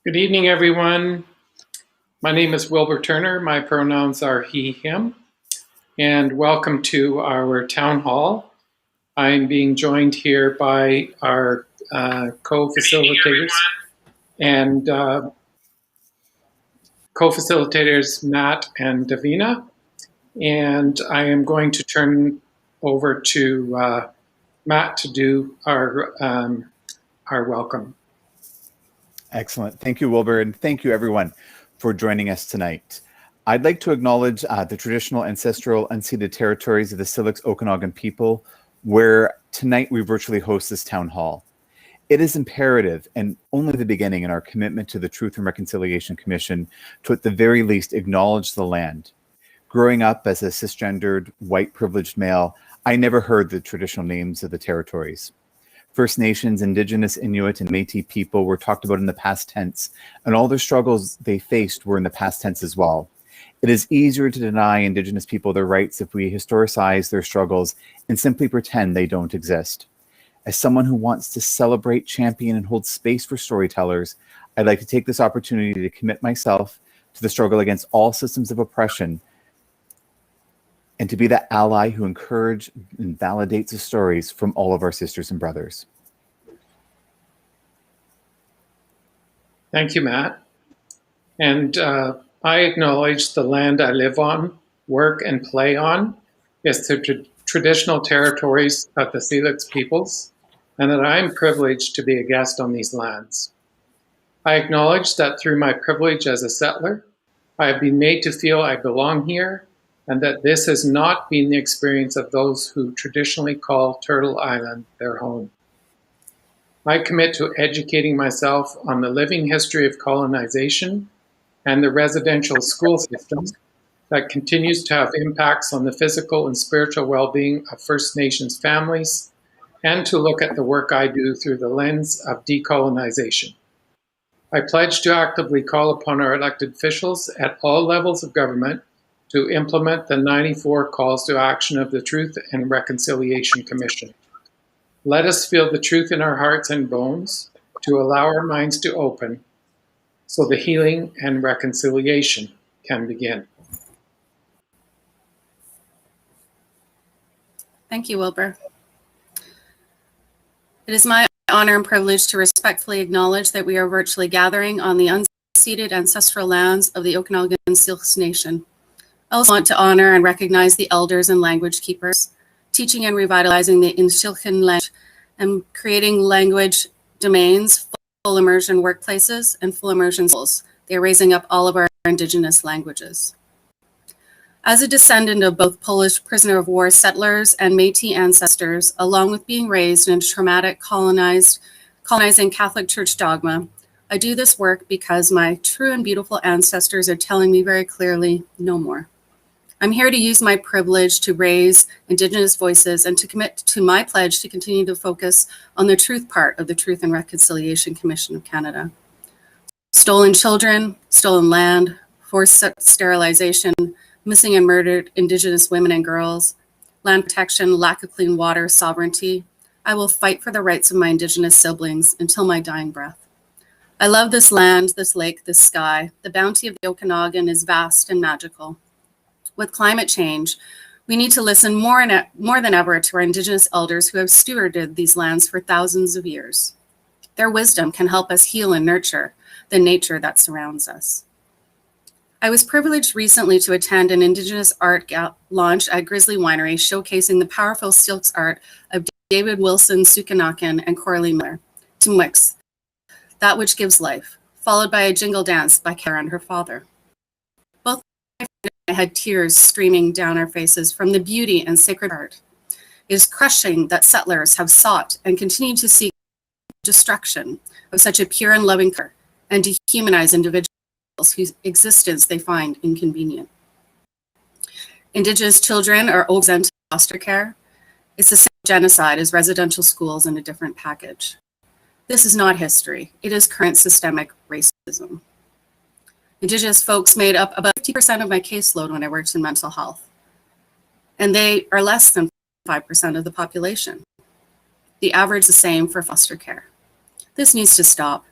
Good evening, everyone. My name is Wilbur Turner. My pronouns are he, him, and welcome to our town hall. I'm being joined here by our co-facilitators and co-facilitators Matt and Davina. And I am going to turn over to Matt to do our welcome. Excellent. Thank you, Wilbur, and thank you, everyone, for joining us tonight. I'd like to acknowledge the traditional, ancestral, unceded territories of the Syilx Okanagan people, where tonight we virtually host this town hall. It is imperative, and only the beginning in our commitment to the Truth and Reconciliation Commission, to at the very least acknowledge the land. Growing up as a cisgendered, white privileged male, I never heard the traditional names of the territories. First Nations, Indigenous, Inuit, and Métis people were talked about in the past tense, and all the struggles they faced were in the past tense as well. It is easier to deny Indigenous people their rights if we historicize their struggles and simply pretend they don't exist. As someone who wants to celebrate, champion, and hold space for storytellers, I'd like to take this opportunity to commit myself to the struggle against all systems of oppression and to be that ally who encourages and validates the stories from all of our sisters and brothers. Thank you, Matt. And I acknowledge the land I live on, work, and play on is the traditional territories of the Syilx peoples, and that I am privileged to be a guest on these lands. I acknowledge that through my privilege as a settler, I have been made to feel I belong here, and that this has not been the experience of those who traditionally call Turtle Island their home. I commit to educating myself on the living history of colonization and the residential school system that continues to have impacts on the physical and spiritual well-being of First Nations families, and to look at the work I do through the lens of decolonization. I pledge to actively call upon our elected officials at all levels of government to implement the 94 calls to action of the Truth and Reconciliation Commission. Let us feel the truth in our hearts and bones to allow our minds to open so the healing and reconciliation can begin. Thank you, Wilbur. It is my honor and privilege to respectfully acknowledge that we are virtually gathering on the unceded ancestral lands of the Okanagan Syilx Nation. I also want to honor and recognize the elders and language keepers, teaching and revitalizing the Inshilkin language and creating language domains, full immersion workplaces, and full immersion schools. They are raising up all of our Indigenous languages. As a descendant of both Polish prisoner of war settlers and Métis ancestors, along with being raised in a traumatic colonizing Catholic Church dogma, I do this work because my true and beautiful ancestors are telling me very clearly, no more. I'm here to use my privilege to raise Indigenous voices and to commit to my pledge to continue to focus on the truth part of the Truth and Reconciliation Commission of Canada. Stolen children, stolen land, forced sterilization, missing and murdered Indigenous women and girls, land protection, lack of clean water, sovereignty. I will fight for the rights of my Indigenous siblings until my dying breath. I love this land, this lake, this sky. The bounty of the Okanagan is vast and magical. With climate change, we need to listen more than ever to our Indigenous elders who have stewarded these lands for thousands of years. Their wisdom can help us heal and nurture the nature that surrounds us. I was privileged recently to attend an Indigenous art launch at Grizzly Winery, showcasing the powerful Syilx art of David Wilson Sukanakin and Coralie Miller, Tumwix, That Which Gives Life, followed by a jingle dance by Kara and her father. Both had tears streaming down our faces from the beauty and sacred art. It is crushing that settlers have sought and continue to seek destruction of such a pure and loving culture and dehumanize individuals whose existence they find inconvenient. Indigenous children are oversent to foster care. It's the same genocide as residential schools in a different package. This is not history. It is current systemic racism. Indigenous folks made up about 50% of my caseload when I worked in mental health, and they are less than 5% of the population. The average is the same for foster care. This needs to stop.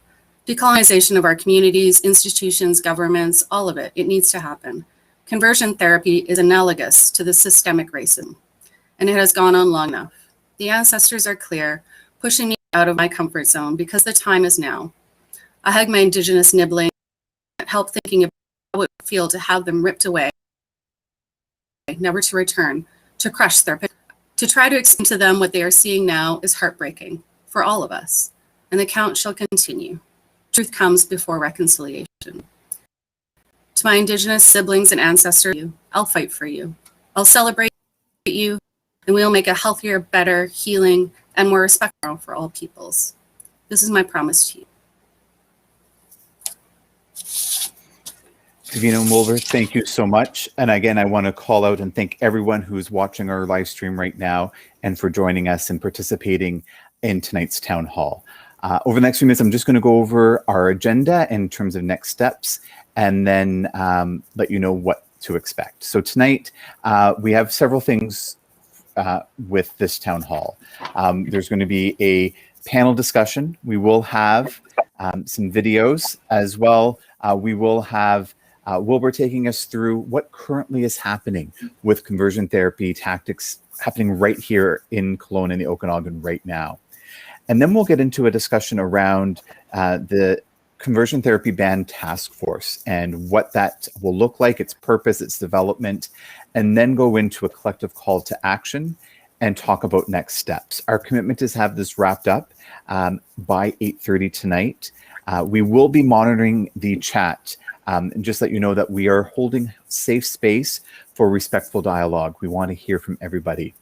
Decolonization of our communities, institutions, governments, all of it, it needs to happen. Conversion therapy is analogous to the systemic racism, and it has gone on long enough. The ancestors are clear, pushing me out of my comfort zone because the time is now. I hug my Indigenous nibbling, help thinking about how it would feel to have them ripped away, never to return, to crush their picture. To try to explain to them what they are seeing now is heartbreaking for all of us, and the count shall continue. Truth comes before reconciliation. To my Indigenous siblings and ancestors, I'll fight for you. I'll celebrate you, and we'll make a healthier, better, healing, and more respectful for all peoples. This is my promise to you. Davina and Wilbur, thank you so much. And again, I want to call out and thank everyone who's watching our live stream right now and for joining us and participating in tonight's town hall. Over the next few minutes, I'm just going to go over our agenda in terms of next steps and then let you know what to expect. So tonight, we have several things with this town hall. There's going to be a panel discussion. We will have some videos as well. We will have Wilbur taking us through what currently is happening with conversion therapy tactics happening right here in Kelowna in the Okanagan right now. And then we'll get into a discussion around the Conversion Therapy Ban Task Force and what that will look like, its purpose, its development, and then go into a collective call to action and talk about next steps. Our commitment is to have this wrapped up by 8:30 tonight. We will be monitoring the chat and just let you know that we are holding safe space for respectful dialogue. We want to hear from everybody.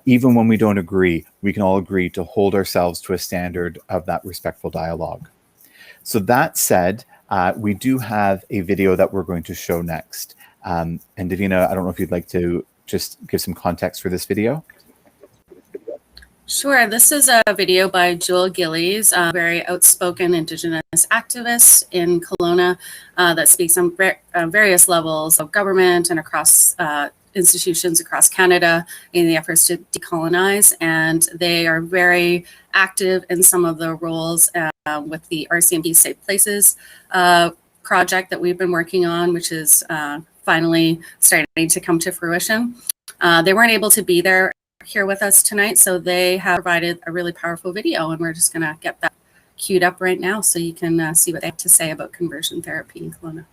Even when we don't agree, we can all agree to hold ourselves to a standard of that respectful dialogue. So that said, we do have a video that we're going to show next. And Davina, I don't know if you'd like to just give some context for this video. Sure. This is a video by Joel Gillies, a very outspoken Indigenous activist in Kelowna that speaks on various levels of government and across institutions across Canada in the efforts to decolonize. And they are very active in some of the roles with the RCMP Safe Places project that we've been working on, which is finally starting to come to fruition. They weren't able to be there here with us tonight, so they have provided a really powerful video, and we're just going to get that queued up right now so you can see what they have to say about conversion therapy in Kelowna.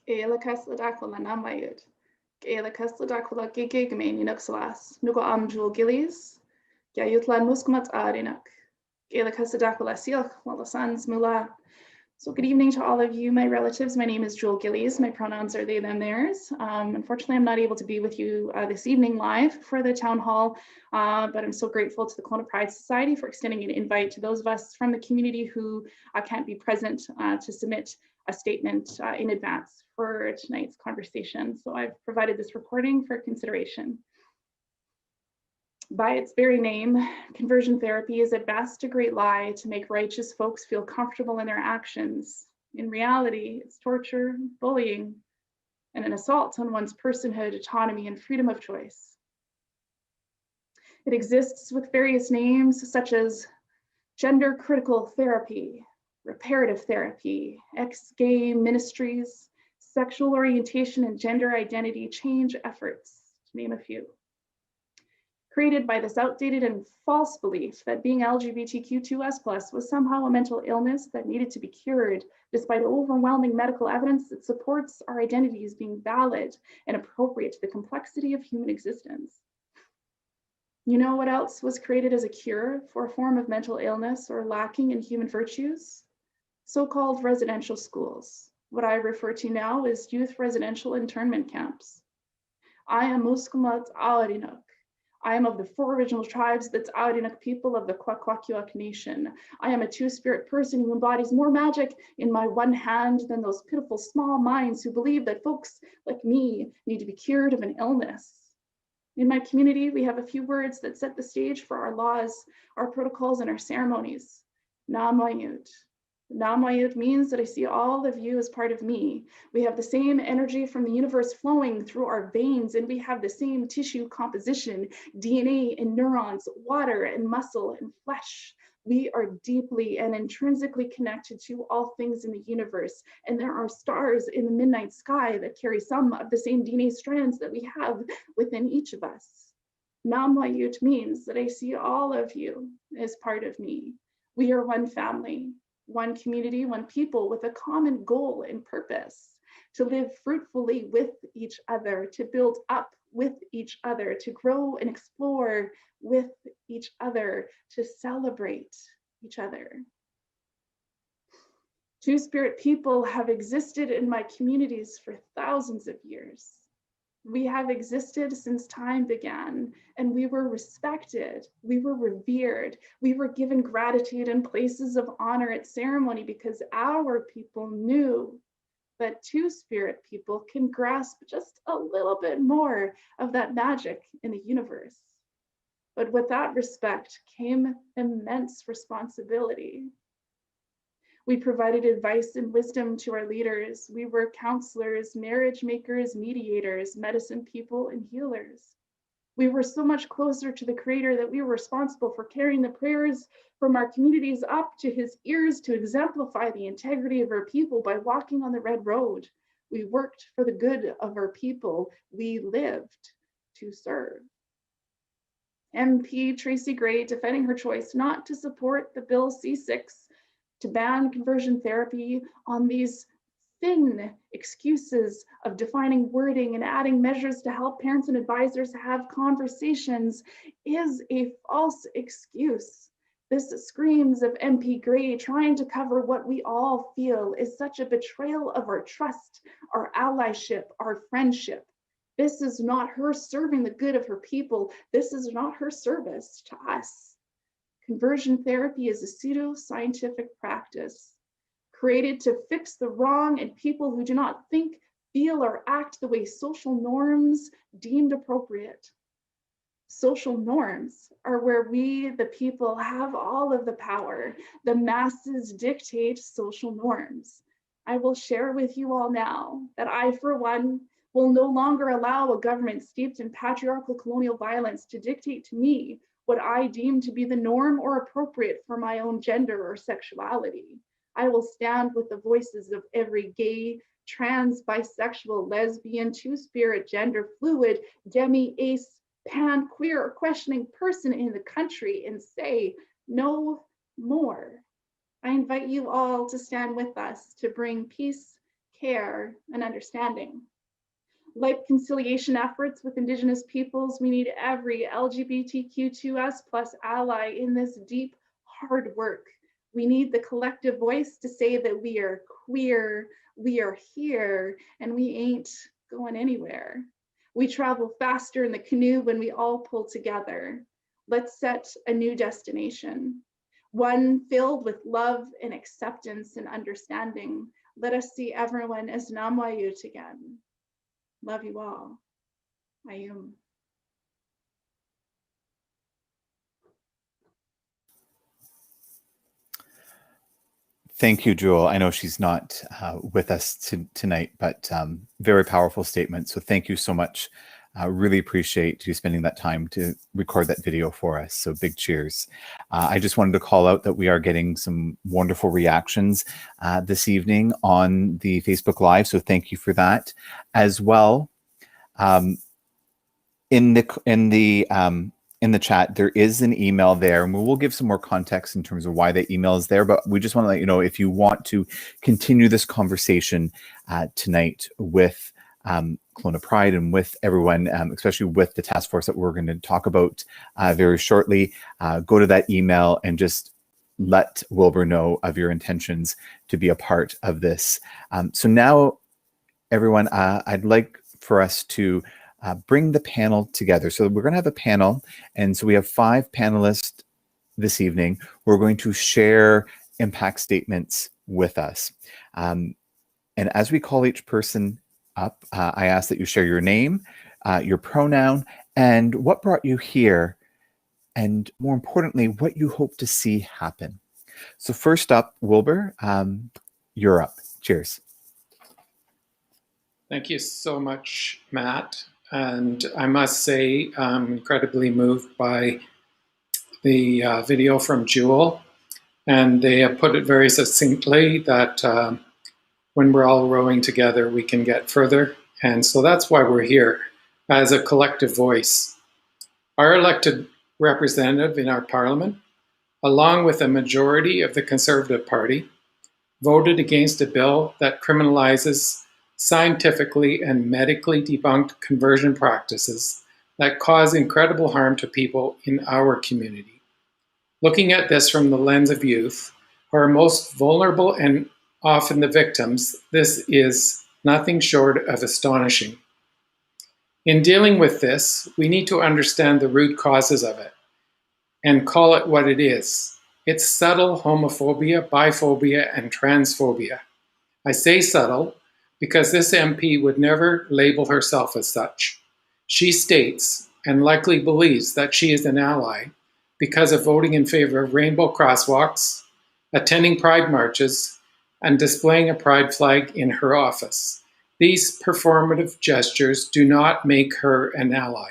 Éalakas le dacla na mayud. Éalakas le dacla gigig main unuxalas. Nugo am Joel Gillies. Gayutlan muskumat arinak. Éalakas le dacla silk la sans mula. So good evening to all of you, my relatives. My name is Joel Gillies. My pronouns are they, them, theirs. Unfortunately, I'm not able to be with you this evening live for the town hall, but I'm so grateful to the Kelowna Pride Society for extending an invite to those of us from the community who can't be present to submit a statement in advance for tonight's conversation. So I've provided this recording for consideration. By its very name, conversion therapy is at best a great lie to make righteous folks feel comfortable in their actions. In reality, it's torture, bullying, and an assault on one's personhood, autonomy, and freedom of choice. It exists with various names such as gender critical therapy, reparative therapy, ex-gay ministries, sexual orientation and gender identity change efforts, to name a few. Created by this outdated and false belief that being LGBTQ2S+ was somehow a mental illness that needed to be cured, despite overwhelming medical evidence that supports our identities being valid and appropriate to the complexity of human existence. You know what else was created as a cure for a form of mental illness or lacking in human virtues? So-called residential schools, what I refer to now as youth residential internment camps. I am Muskumat Awarinuk. I am of the 4 original tribes that's Awarinuk people of the Kwakwaka'wakw Nation. I am a two-spirit person who embodies more magic in my one hand than those pitiful small minds who believe that folks like me need to be cured of an illness. In my community, we have a few words that set the stage for our laws, our protocols, and our ceremonies. Na Mayut, Namayut means that I see all of you as part of me. We have the same energy from the universe flowing through our veins, and we have the same tissue composition, DNA and neurons, water and muscle and flesh. We are deeply and intrinsically connected to all things in the universe, and there are stars in the midnight sky that carry some of the same DNA strands that we have within each of us. Namayut means that I see all of you as part of me. We are one family, one community, one people with a common goal and purpose, to live fruitfully with each other, to build up with each other, to grow and explore with each other, to celebrate each other. Two-Spirit people have existed in my communities for thousands of years. We have existed since time began, and we were respected, we were revered, we were given gratitude and places of honor at ceremony because our people knew that Two-Spirit people can grasp just a little bit more of that magic in the universe. But with that respect came immense responsibility. We provided advice and wisdom to our leaders. We were counselors, marriage makers, mediators, medicine people, and healers. We were so much closer to the Creator that we were responsible for carrying the prayers from our communities up to his ears to exemplify the integrity of our people by walking on the red road. We worked for the good of our people. We lived to serve. MP Tracy Gray defending her choice not to support the Bill C6 to ban conversion therapy on these thin excuses of defining wording and adding measures to help parents and advisors have conversations is a false excuse. This screams of MP Gray trying to cover what we all feel is such a betrayal of our trust, our allyship, our friendship. This is not her serving the good of her people. This is not her service to us. Conversion therapy is a pseudo-scientific practice created to fix the wrong in people who do not think, feel, or act the way social norms deemed appropriate. Social norms are where we, the people, have all of the power. The masses dictate social norms. I will share with you all now that I, for one, will no longer allow a government steeped in patriarchal colonial violence to dictate to me what I deem to be the norm or appropriate for my own gender or sexuality. I will stand with the voices of every gay, trans, bisexual, lesbian, two-spirit, gender fluid, demi, ace, pan, queer, or questioning person in the country and say no more. I invite you all to stand with us to bring peace, care, and understanding. Like conciliation efforts with Indigenous peoples, we need every LGBTQ2S plus ally in this deep, hard work. We need the collective voice to say that we are queer, we are here, and we ain't going anywhere. We travel faster in the canoe when we all pull together. Let's set a new destination, one filled with love and acceptance and understanding. Let us see everyone as Namwayut again. Love you all. I am. Thank you, Jewel. I know she's not with us tonight, but very powerful statement. So thank you so much. Really appreciate you spending that time to record that video for us. So big cheers. I just wanted to call out that we are getting some wonderful reactions this evening on the Facebook Live. So thank you for that as well. In the chat, there is an email there, and we'll give some more context in terms of why the email is there. But we just want to let you know, if you want to continue this conversation tonight with Kelowna Pride and with everyone, especially with the task force that we're going to talk about very shortly, go to that email and just let Wilbur know of your intentions to be a part of this. So now, everyone, I'd like for us to bring the panel together. So we're going to have a panel, and so we have 5 panelists this evening who are going to share impact statements with us. And as we call each person up, I ask that you share your name, your pronoun, and what brought you here, and more importantly, what you hope to see happen. So first up, Wilbur, you're up. Cheers. Thank you so much, Matt. And I must say, I'm incredibly moved by the video from Jewel. And they have put it very succinctly that when we're all rowing together, we can get further. And so that's why we're here as a collective voice. Our elected representative in our parliament, along with a majority of the Conservative Party, voted against a bill that criminalizes scientifically and medically debunked conversion practices that cause incredible harm to people in our community. Looking at this from the lens of youth, who are most vulnerable and often the victims, this is nothing short of astonishing. In dealing with this, we need to understand the root causes of it and call it what it is. It's subtle homophobia, biphobia, and transphobia. I say subtle because this MP would never label herself as such. She states, and likely believes, that she is an ally because of voting in favor of rainbow crosswalks, attending pride marches, and displaying a pride flag in her office. These performative gestures do not make her an ally.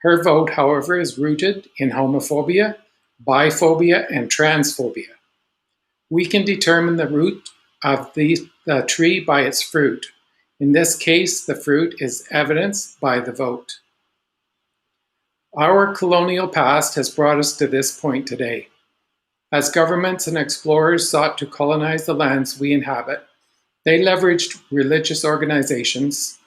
Her vote, however, is rooted in homophobia, biphobia, and transphobia. We can determine the root of the tree by its fruit. In this case, the fruit is evidenced by the vote. Our colonial past has brought us to this point today. As governments and explorers sought to colonize the lands we inhabit, they leveraged religious organizations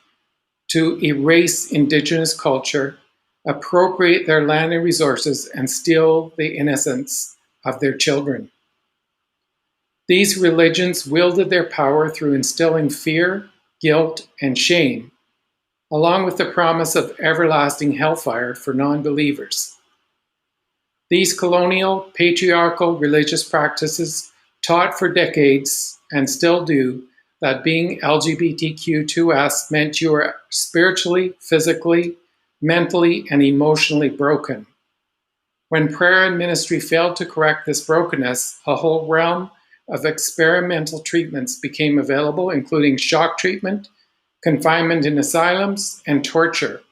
to erase Indigenous culture, appropriate their land and resources, and steal the innocence of their children. These religions wielded their power through instilling fear, guilt, and shame, along with the promise of everlasting hellfire for non-believers. These colonial, patriarchal religious practices taught for decades, and still do, that being LGBTQ2S meant you were spiritually, physically, mentally, and emotionally broken. When prayer and ministry failed to correct this brokenness, a whole realm of experimental treatments became available, including shock treatment, confinement in asylums, and torture.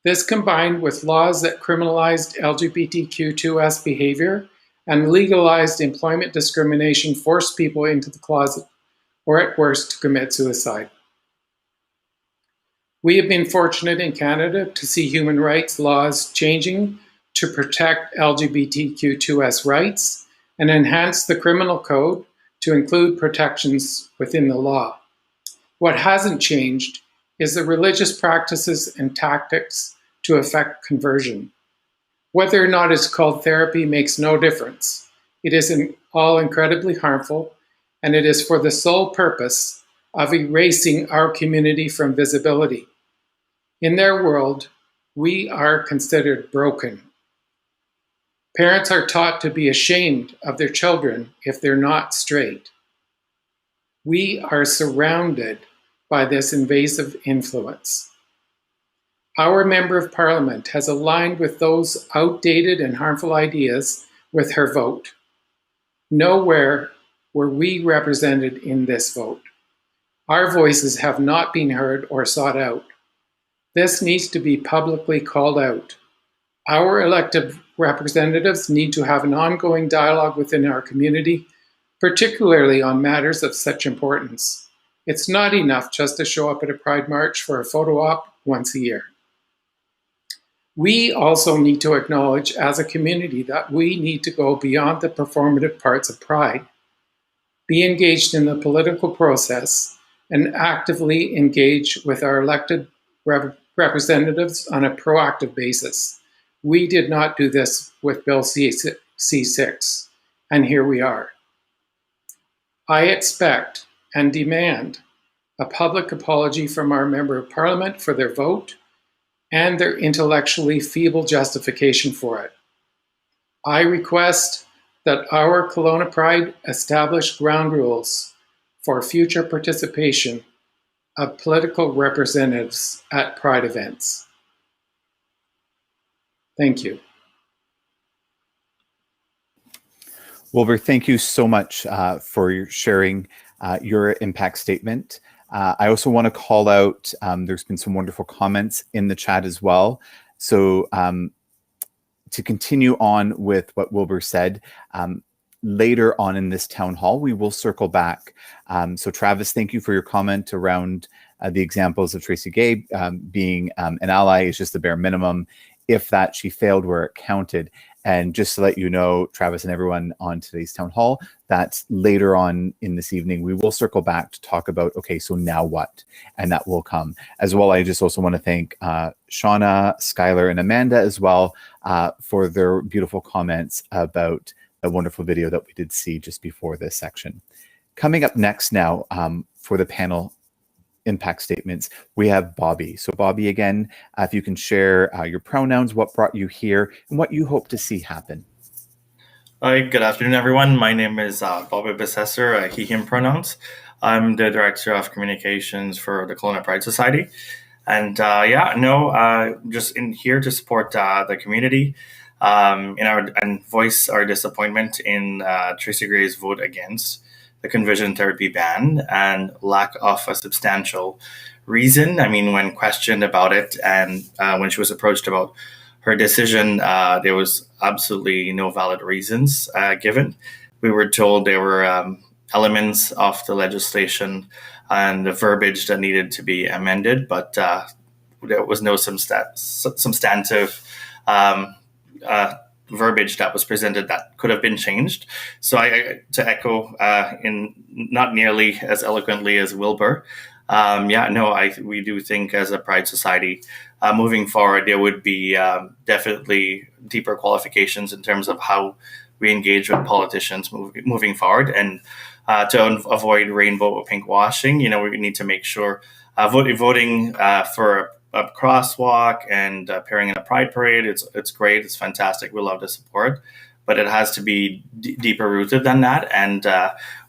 This, combined with laws that criminalized LGBTQ2S behavior and legalized employment discrimination, forced people into the closet, or at worst, to commit suicide. We have been fortunate in Canada to see human rights laws changing to protect LGBTQ2S rights and enhance the criminal code to include protections within the law. What hasn't changed is the religious practices and tactics to effect conversion. Whether or not it's called therapy makes no difference. It is all incredibly harmful, and it is for the sole purpose of erasing our community from visibility. In their world, we are considered broken. Parents are taught to be ashamed of their children if they're not straight. We are surrounded by this invasive influence. Our Member of Parliament has aligned with those outdated and harmful ideas with her vote. Nowhere were we represented in this vote. Our voices have not been heard or sought out. This needs to be publicly called out. Our elected representatives need to have an ongoing dialogue within our community, particularly on matters of such importance. It's not enough just to show up at a Pride March for a photo op once a year. We also need to acknowledge as a community that we need to go beyond the performative parts of Pride, be engaged in the political process, and actively engage with our elected representatives on a proactive basis. We did not do this with Bill C6, and here we are. I expect and demand a public apology from our Member of Parliament for their vote and their intellectually feeble justification for it. I request that our Kelowna Pride establish ground rules for future participation of political representatives at Pride events. Thank you. Wilbur, thank you so much for sharing your impact statement. I also want to call out, there's been some wonderful comments in the chat as well. So to continue on with what Wilbur said, later on in this town hall, we will circle back. So Travis, thank you for your comment around the examples of Tracy Gay being an ally is just the bare minimum. If that she failed where it counted. And just to let you know, Travis and everyone on today's town hall, that later on in this evening, we will circle back to talk about, okay, so now what? And that will come. As well, I just also want to thank Shauna, Skylar, and Amanda as well for their beautiful comments about the wonderful video that we did see just before this section. Coming up next now for the panel impact statements, we have Bobby. So Bobby, again, if you can share your pronouns, what brought you here, and what you hope to see happen. Hi, good afternoon, everyone. My name is Bobby Besesser, he, him pronouns. I'm the Director of Communications for the Kelowna Pride Society. And just in here to support the community and voice our disappointment in Tracy Gray's vote against the conversion therapy ban and lack of a substantial reason. I mean, when questioned about it and when she was approached about her decision, there was absolutely no valid reasons given. We were told there were elements of the legislation and the verbiage that needed to be amended, but there was no substantive verbiage that was presented that could have been changed. So to echo in not nearly as eloquently as Wilbur, we do think as a Pride Society moving forward, there would be definitely deeper qualifications in terms of how we engage with politicians moving forward. And to avoid rainbow or pink washing, we need to make sure voting for a crosswalk and appearing in a pride parade, it's great, it's fantastic, we love the support, but it has to be deeper rooted than that. And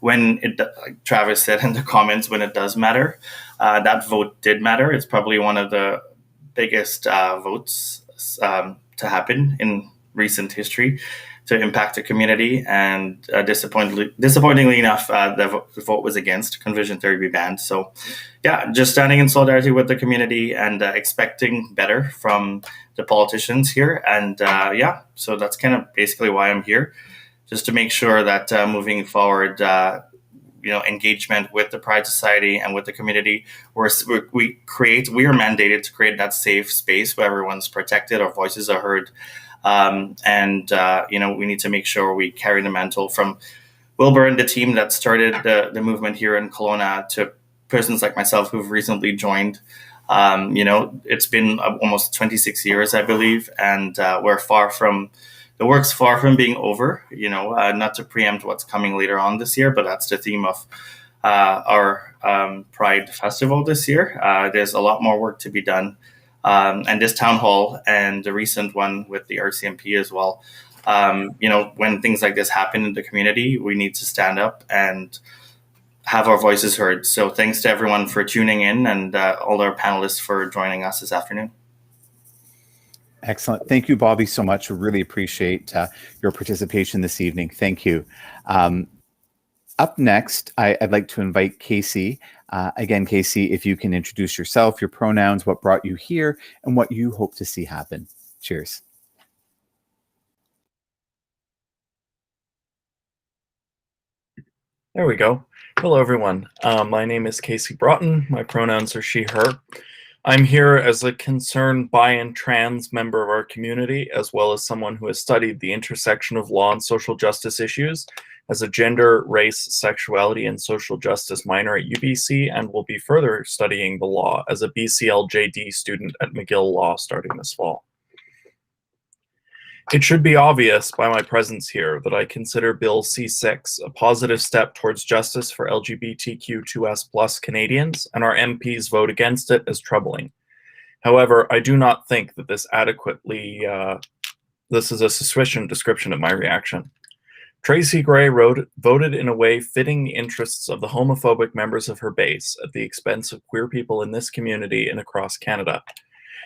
when it, like Travis said in the comments, when it does matter, that vote did matter. It's probably one of the biggest votes to happen in recent history to impact the community. And disappointingly enough, the vote was against conversion therapy ban. So yeah, just standing in solidarity with the community and expecting better from the politicians here. And so that's kind of basically why I'm here, just to make sure that moving forward, engagement with the Pride Society and with the community, we are mandated to create that safe space where everyone's protected, our voices are heard. We need to make sure we carry the mantle from Wilbur and the team that started the movement here in Kelowna to persons like myself who've recently joined. It's been almost 26 years, I believe, and the work's far from being over. Not to preempt what's coming later on this year, but that's the theme of our Pride Festival this year. There's a lot more work to be done. And this town hall and the recent one with the RCMP as well. When things like this happen in the community, we need to stand up and have our voices heard. So thanks to everyone for tuning in and all our panelists for joining us this afternoon. Excellent. Thank you, Bobby, so much. We really appreciate your participation this evening. Thank you. Up next, I'd like to invite Casey. Again, Casey, if you can introduce yourself, your pronouns, what brought you here, and what you hope to see happen. Cheers. There we go. Hello, everyone. My name is Casey Broughton. My pronouns are she, her. I'm here as a concerned bi and trans member of our community, as well as someone who has studied the intersection of law and social justice issues as a gender, race, sexuality, and social justice minor at UBC, and will be further studying the law as a BCLJD student at McGill Law starting this fall. It should be obvious by my presence here that I consider Bill C6 a positive step towards justice for LGBTQ2S+ Canadians, and our MPs vote against it as troubling. However, I do not think that this is a sufficient description of my reaction. Tracy Gray voted in a way fitting the interests of the homophobic members of her base at the expense of queer people in this community and across Canada.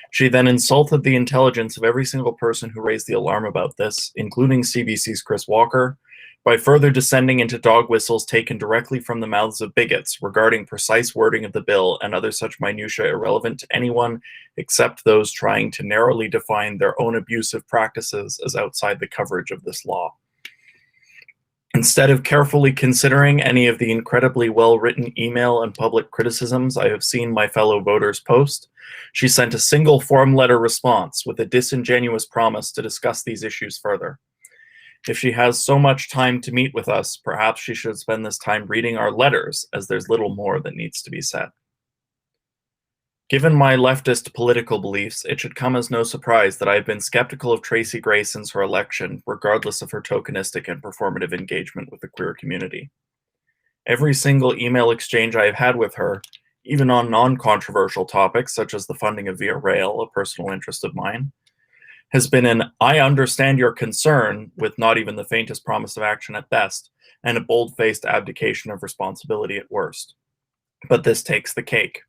She then insulted the intelligence of every single person who raised the alarm about this, including CBC's Chris Walker, by further descending into dog whistles taken directly from the mouths of bigots regarding precise wording of the bill and other such minutiae irrelevant to anyone except those trying to narrowly define their own abusive practices as outside the coverage of this law. Instead of carefully considering any of the incredibly well-written email and public criticisms I have seen my fellow voters post, she sent a single form letter response with a disingenuous promise to discuss these issues further. If she has so much time to meet with us, perhaps she should spend this time reading our letters, as there's little more that needs to be said. Given my leftist political beliefs, it should come as no surprise that I have been skeptical of Tracy Gray since her election, regardless of her tokenistic and performative engagement with the queer community. Every single email exchange I have had with her, even on non-controversial topics such as the funding of Via Rail, a personal interest of mine, has been an "I understand your concern" with not even the faintest promise of action at best, and a bold-faced abdication of responsibility at worst. But this takes the cake.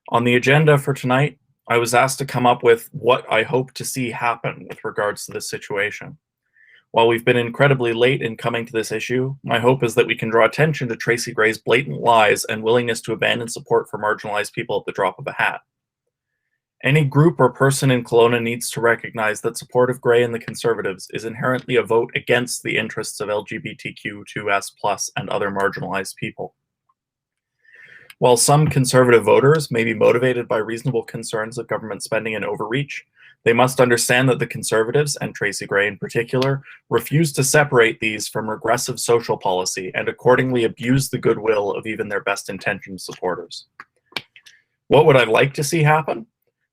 On the agenda for tonight, I was asked to come up with what I hope to see happen with regards to this situation. While we've been incredibly late in coming to this issue, my hope is that we can draw attention to Tracy Gray's blatant lies and willingness to abandon support for marginalized people at the drop of a hat. Any group or person in Kelowna needs to recognize that support of Gray and the Conservatives is inherently a vote against the interests of LGBTQ2S+ and other marginalized people. While some Conservative voters may be motivated by reasonable concerns of government spending and overreach, they must understand that the Conservatives, and Tracy Gray in particular, refuse to separate these from regressive social policy and accordingly abuse the goodwill of even their best-intentioned supporters. What would I like to see happen?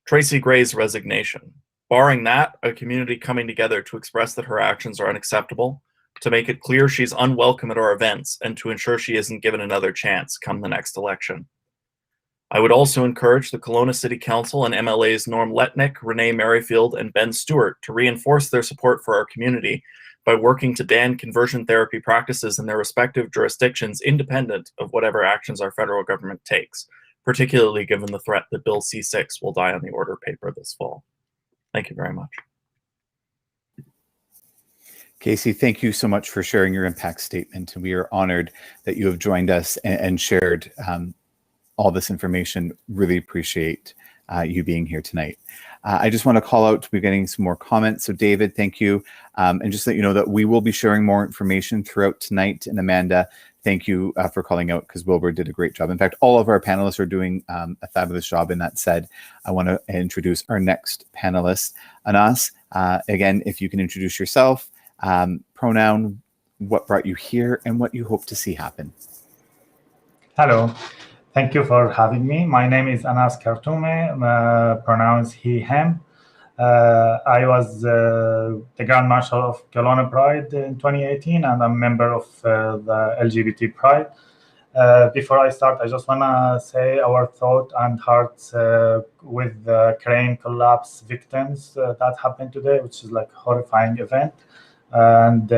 Tracy Gray's resignation. Barring that, a community coming together to express that her actions are unacceptable, to make it clear she's unwelcome at our events, and to ensure she isn't given another chance come the next election. I would also encourage the Kelowna City Council and MLAs Norm Letnick, Renee Merrifield, and Ben Stewart to reinforce their support for our community by working to ban conversion therapy practices in their respective jurisdictions independent of whatever actions our federal government takes, particularly given the threat that Bill C6 will die on the order paper this fall. Thank you very much. Casey, thank you so much for sharing your impact statement. And we are honored that you have joined us and shared all this information. Really appreciate you being here tonight. I just want to call out, we're getting some more comments. So David, thank you. And just let you know that we will be sharing more information throughout tonight. And Amanda, thank you for calling out, because Wilbur did a great job. In fact, all of our panelists are doing a fabulous job. And that said, I want to introduce our next panelist, Anas. Again, if you can introduce yourself, pronoun, what brought you here, and what you hope to see happen. Hello, thank you for having me. My name is Anas Kartoume, pronouns he, him. I was the Grand Marshal of Kelowna Pride in 2018, and I'm a member of the LGBT Pride. Before I start, I just want to say our thought and hearts with the crane collapse victims that happened today, which is like a horrifying event. And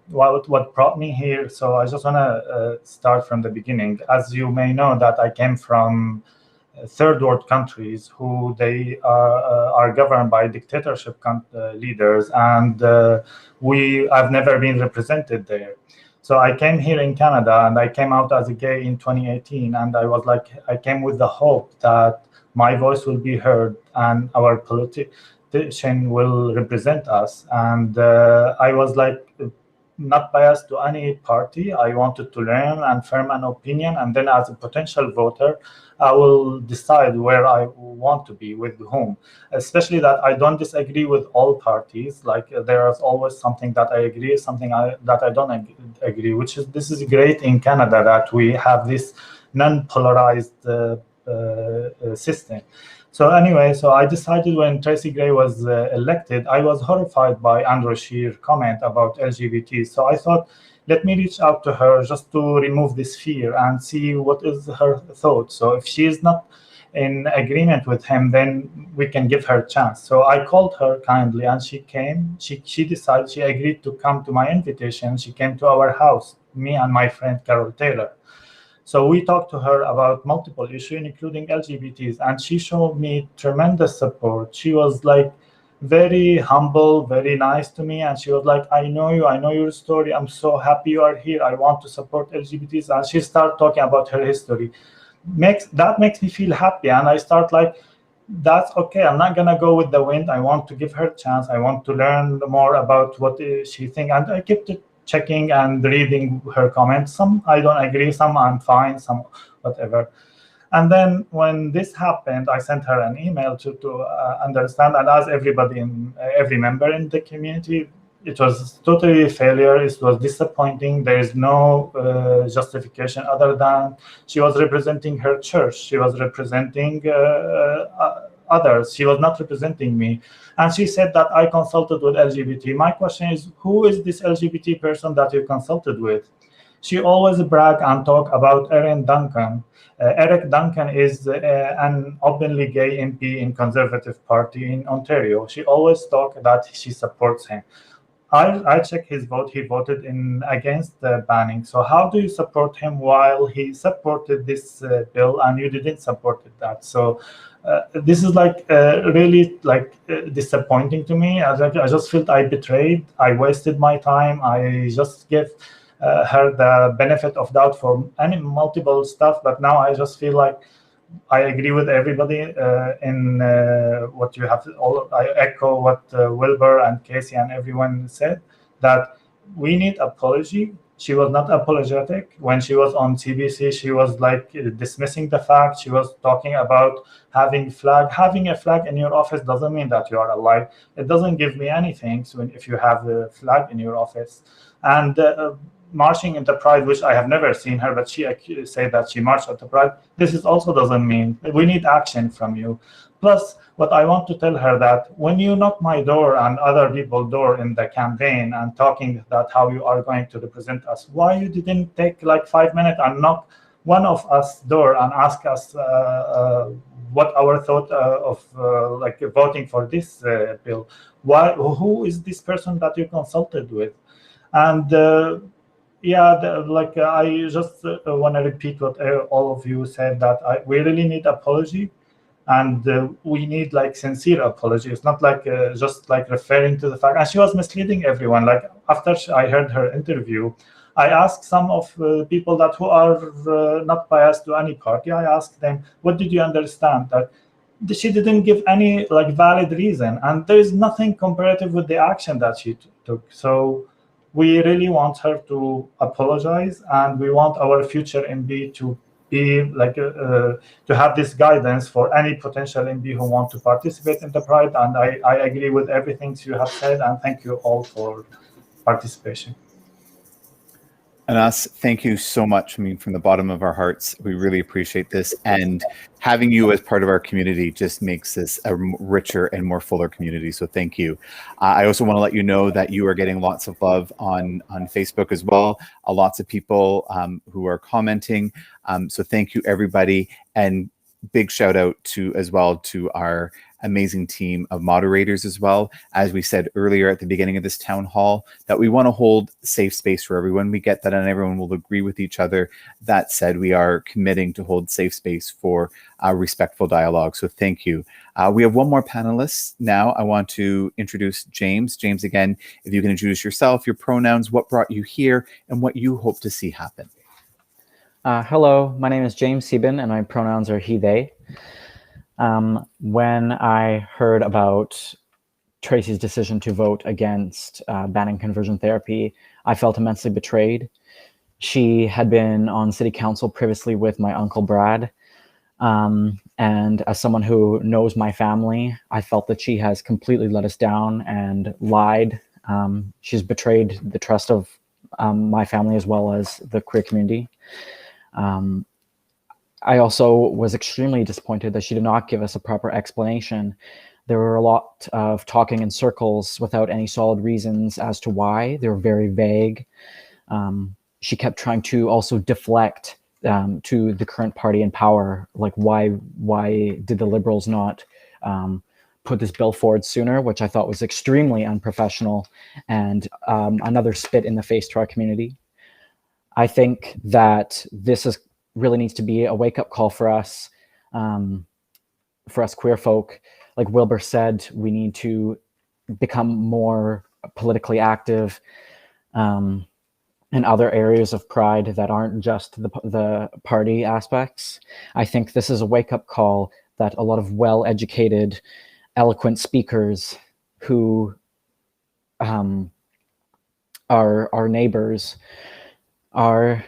what brought me here, so I just want to start from the beginning. As you may know, that I came from third world countries who they are governed by dictatorship leaders, and I've never been represented there. So I came here in Canada, and I came out as a gay in 2018, and I came with the hope that my voice will be heard and our politician will represent us. And I was like not biased to any party. I wanted to learn and form an opinion, and then as a potential voter, I will decide where I want to be, with whom. Especially that I don't disagree with all parties. Like there is always something that I agree, something that I don't agree. This is great in Canada, that we have this non-polarized system. So anyway, so I decided when Tracy Gray was elected, I was horrified by Andrew Scheer's comment about LGBT. So I thought, let me reach out to her just to remove this fear and see what is her thought. So if she is not in agreement with him, then we can give her a chance. So I called her kindly, and she came. She decided, she agreed to come to my invitation. She came to our house, me and my friend Carol Taylor. So we talked to her about multiple issues, including LGBTs, and she showed me tremendous support. She was like very humble, very nice to me. And she was like, I know you, I know your story. I'm so happy you are here. I want to support LGBTs. And she started talking about her history. That makes me feel happy. And I start like, that's okay. I'm not gonna go with the wind. I want to give her a chance. I want to learn more about what she thinks. And I kept checking and reading her comments. Some I don't agree, some I'm fine, some whatever. And then when this happened, I sent her an email to understand, and as everybody every member in the community, it was totally a failure. It was disappointing. There is no justification other than she was representing her church. She was representing others. She was not representing me. And she said that I consulted with LGBT. My question is, who is this LGBT person that you consulted with? She always brag and talk about Erin Duncan. Eric Duncan is an openly gay MP in Conservative Party in Ontario. She always talk that she supports him. I check his vote. He voted against the banning. So how do you support him while he supported this bill and you didn't support that? So this is like really like disappointing to me. I just felt I betrayed. I wasted my time. I just gave her the benefit of doubt for any multiple stuff, but now I just feel like I agree with everybody in what you have. I echo what Wilbur and Casey and everyone said, that we need apology. She was not apologetic when she was on CBC. She was like dismissing the fact. She was talking about having a flag in your office doesn't mean that you are alive. It doesn't give me anything. So if you have a flag in your office, and marching in the Pride, which I have never seen her, but she said that she marched at the Pride. This is also doesn't mean we need action from you. Plus, what I want to tell her that when you knock my door and other people's door in the campaign and talking that how you are going to represent us, why you didn't take like 5 minutes and knock one of us door and ask us what our thought of like voting for this bill? Who is this person that you consulted with? And yeah, I just want to repeat what all of you said, that we really need apology, and we need like sincere apology. It's not like just like referring to the fact. And she was misleading everyone. Like after I heard her interview, I asked some of people that who are not biased to any party. I asked them, what did you understand? That she didn't give any like valid reason, and there is nothing comparative with the action that she took. So we really want her to apologize, and we want our future MB to be like to have this guidance for any potential MB who want to participate in the Pride. And I agree with everything you have said, and thank you all for participation. Anas, thank you so much. I mean, from the bottom of our hearts, we really appreciate this. And having you as part of our community just makes this a richer and more fuller community. So thank you. I also want to let you know that you are getting lots of love on Facebook as well. Lots of people who are commenting. So thank you, everybody. And big shout out as well to our amazing team of moderators as well. As we said earlier at the beginning of this town hall, that we want to hold safe space for everyone. We get that, and everyone will agree with each other. That said, we are committing to hold safe space for respectful dialogue. So thank you. We have one more panelist now. I want to introduce James. James, again, if you can introduce yourself, your pronouns, what brought you here, and what you hope to see happen. Hello, my name is James Sieben, and my pronouns are he, they. When I heard about Tracy's decision to vote against banning conversion therapy, I felt immensely betrayed. She had been on city council previously with my uncle Brad. And as someone who knows my family, I felt that she has completely let us down and lied. She's betrayed the trust of my family as well as the queer community. I also was extremely disappointed that she did not give us a proper explanation. There were a lot of talking in circles without any solid reasons as to why. They were very vague. She kept trying to also deflect to the current party in power, like why did the Liberals not put this bill forward sooner, which I thought was extremely unprofessional and another spit in the face to our community. I think that this really needs to be a wake-up call for us queer folk. Like Wilbur said, we need to become more politically active in other areas of pride that aren't just the party aspects. I think this is a wake-up call that a lot of well-educated, eloquent speakers who are our neighbors are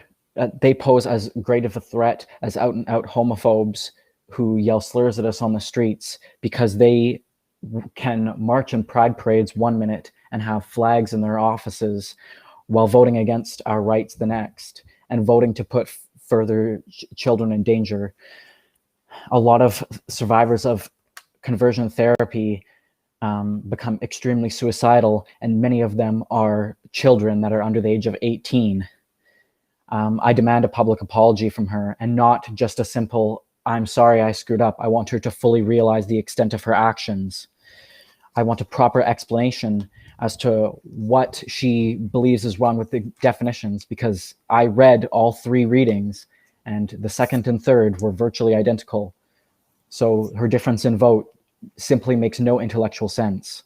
they pose as great of a threat as out-and-out homophobes who yell slurs at us on the streets, because they can march in pride parades 1 minute and have flags in their offices while voting against our rights the next, and voting to put further children in danger. A lot of survivors of conversion therapy become extremely suicidal, and many of them are children that are under the age of 18. I demand a public apology from her, and not just a simple, "I'm sorry I screwed up." I want her to fully realize the extent of her actions. I want a proper explanation as to what she believes is wrong with the definitions, because I read all 3 readings and the second and third were virtually identical. So her difference in vote simply makes no intellectual sense.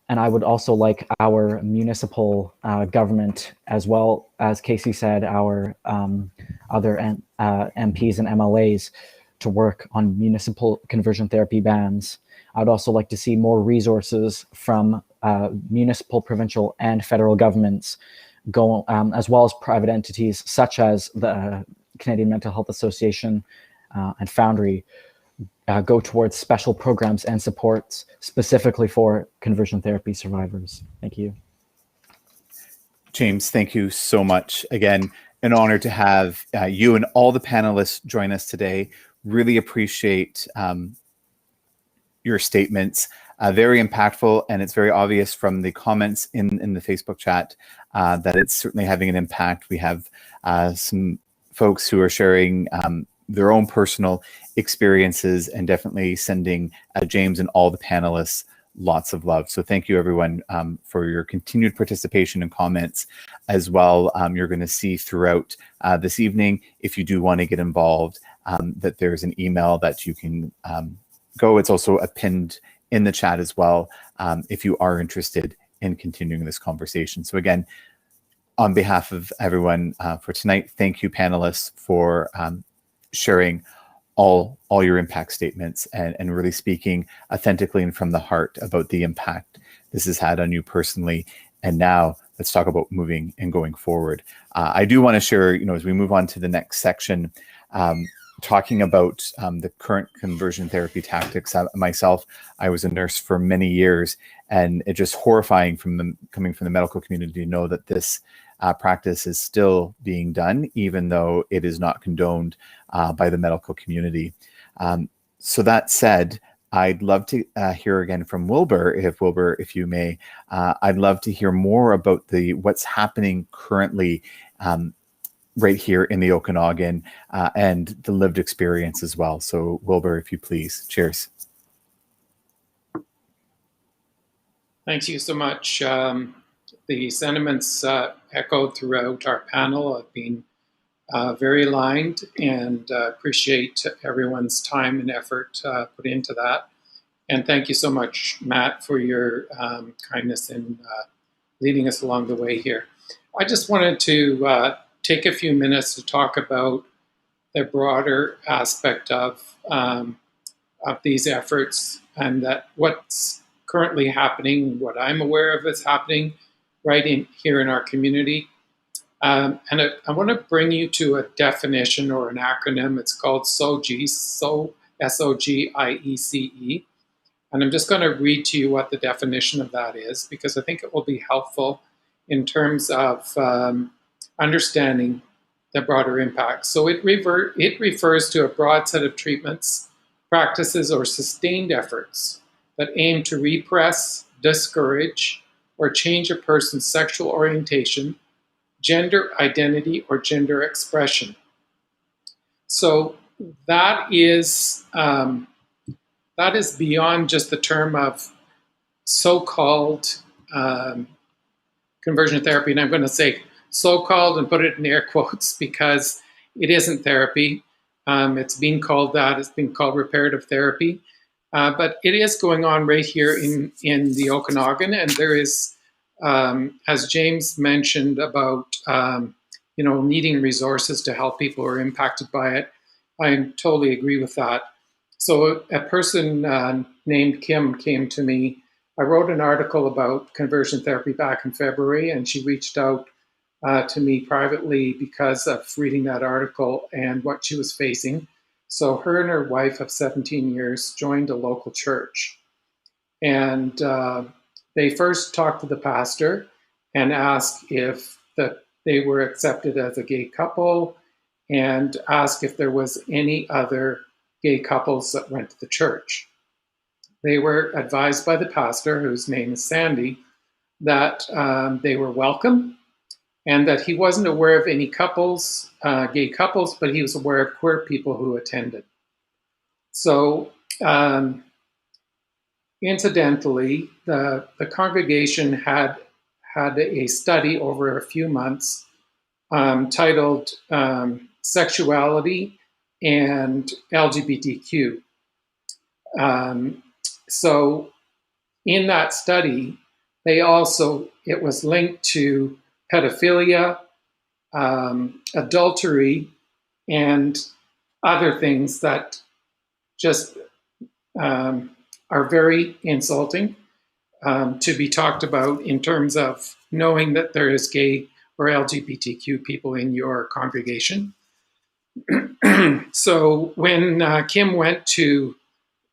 And I would also like our municipal government, as well as Casey said, our other MPs and MLAs, to work on municipal conversion therapy bans. I'd also like to see more resources from municipal, provincial, and federal governments, go as well as private entities such as the Canadian Mental Health Association and Foundry, go towards special programs and supports specifically for conversion therapy survivors. Thank you. James, thank you so much. Again, an honor to have you and all the panelists join us today. Really appreciate your statements. Very impactful, and it's very obvious from the comments in the Facebook chat that it's certainly having an impact. We have some folks who are sharing their own personal experiences, and definitely sending James and all the panelists lots of love. So thank you, everyone, for your continued participation and comments as well. You're going to see throughout this evening, if you do want to get involved, that there's an email that you can go. It's also pinned in the chat as well, if you are interested in continuing this conversation. So again, on behalf of everyone for tonight, thank you, panelists, for sharing all your impact statements and really speaking authentically and from the heart about the impact this has had on you personally. And now let's talk about moving and going forward. I do want to share, as we move on to the next section, talking about the current conversion therapy tactics. Myself, I was a nurse for many years, and it's just horrifying coming from the medical community to know that this practice is still being done, even though it is not condoned by the medical community. So that said, I'd love to hear again from Wilbur, if you may. I'd love to hear more about what's happening currently right here in the Okanagan and the lived experience as well. So Wilbur, if you please. Cheers. Thank you so much. The sentiments echoed throughout our panel have been very aligned, and appreciate everyone's time and effort put into that. And thank you so much, Matt, for your kindness in leading us along the way here. I just wanted to take a few minutes to talk about the broader aspect of these efforts, and that what's currently happening, what I'm aware of is happening right here in our community. And I want to bring you to a definition or an acronym. It's called SOGIECE, S-O-G-I-E-C-E. And I'm just going to read to you what the definition of that is, because I think it will be helpful in terms of understanding the broader impact. So it refers to a broad set of treatments, practices, or sustained efforts that aim to repress, discourage, or change a person's sexual orientation, gender identity, or gender expression. So that is beyond just the term of so-called conversion therapy. And I'm going to say so-called and put it in air quotes, because it isn't therapy. It's being called that. It's being called reparative therapy. But it is going on right here in the Okanagan, and there is, as James mentioned about needing resources to help people who are impacted by it. I totally agree with that. So a person named Kim came to me. I wrote an article about conversion therapy back in February, and she reached out to me privately because of reading that article and what she was facing. So her and her wife of 17 years joined a local church. And they first talked to the pastor and asked if they were accepted as a gay couple, and asked if there was any other gay couples that went to the church. They were advised by the pastor, whose name is Sandy, that they were welcome and that he wasn't aware of any couples, gay couples, but he was aware of queer people who attended. So incidentally, the congregation had a study over a few months titled Sexuality and LGBTQ. So in that study, it was linked to pedophilia, adultery, and other things that just are very insulting to be talked about in terms of knowing that there is gay or LGBTQ people in your congregation. So when Kim went to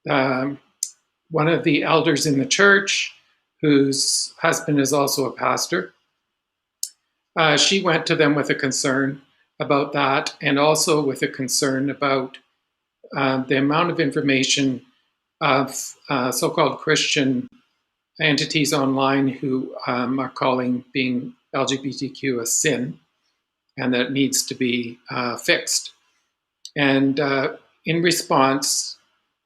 one of the elders in the church, whose husband is also a pastor, she went to them with a concern about that, and also with a concern about the amount of information of so-called Christian entities online who are calling being LGBTQ a sin, and that needs to be fixed. And in response,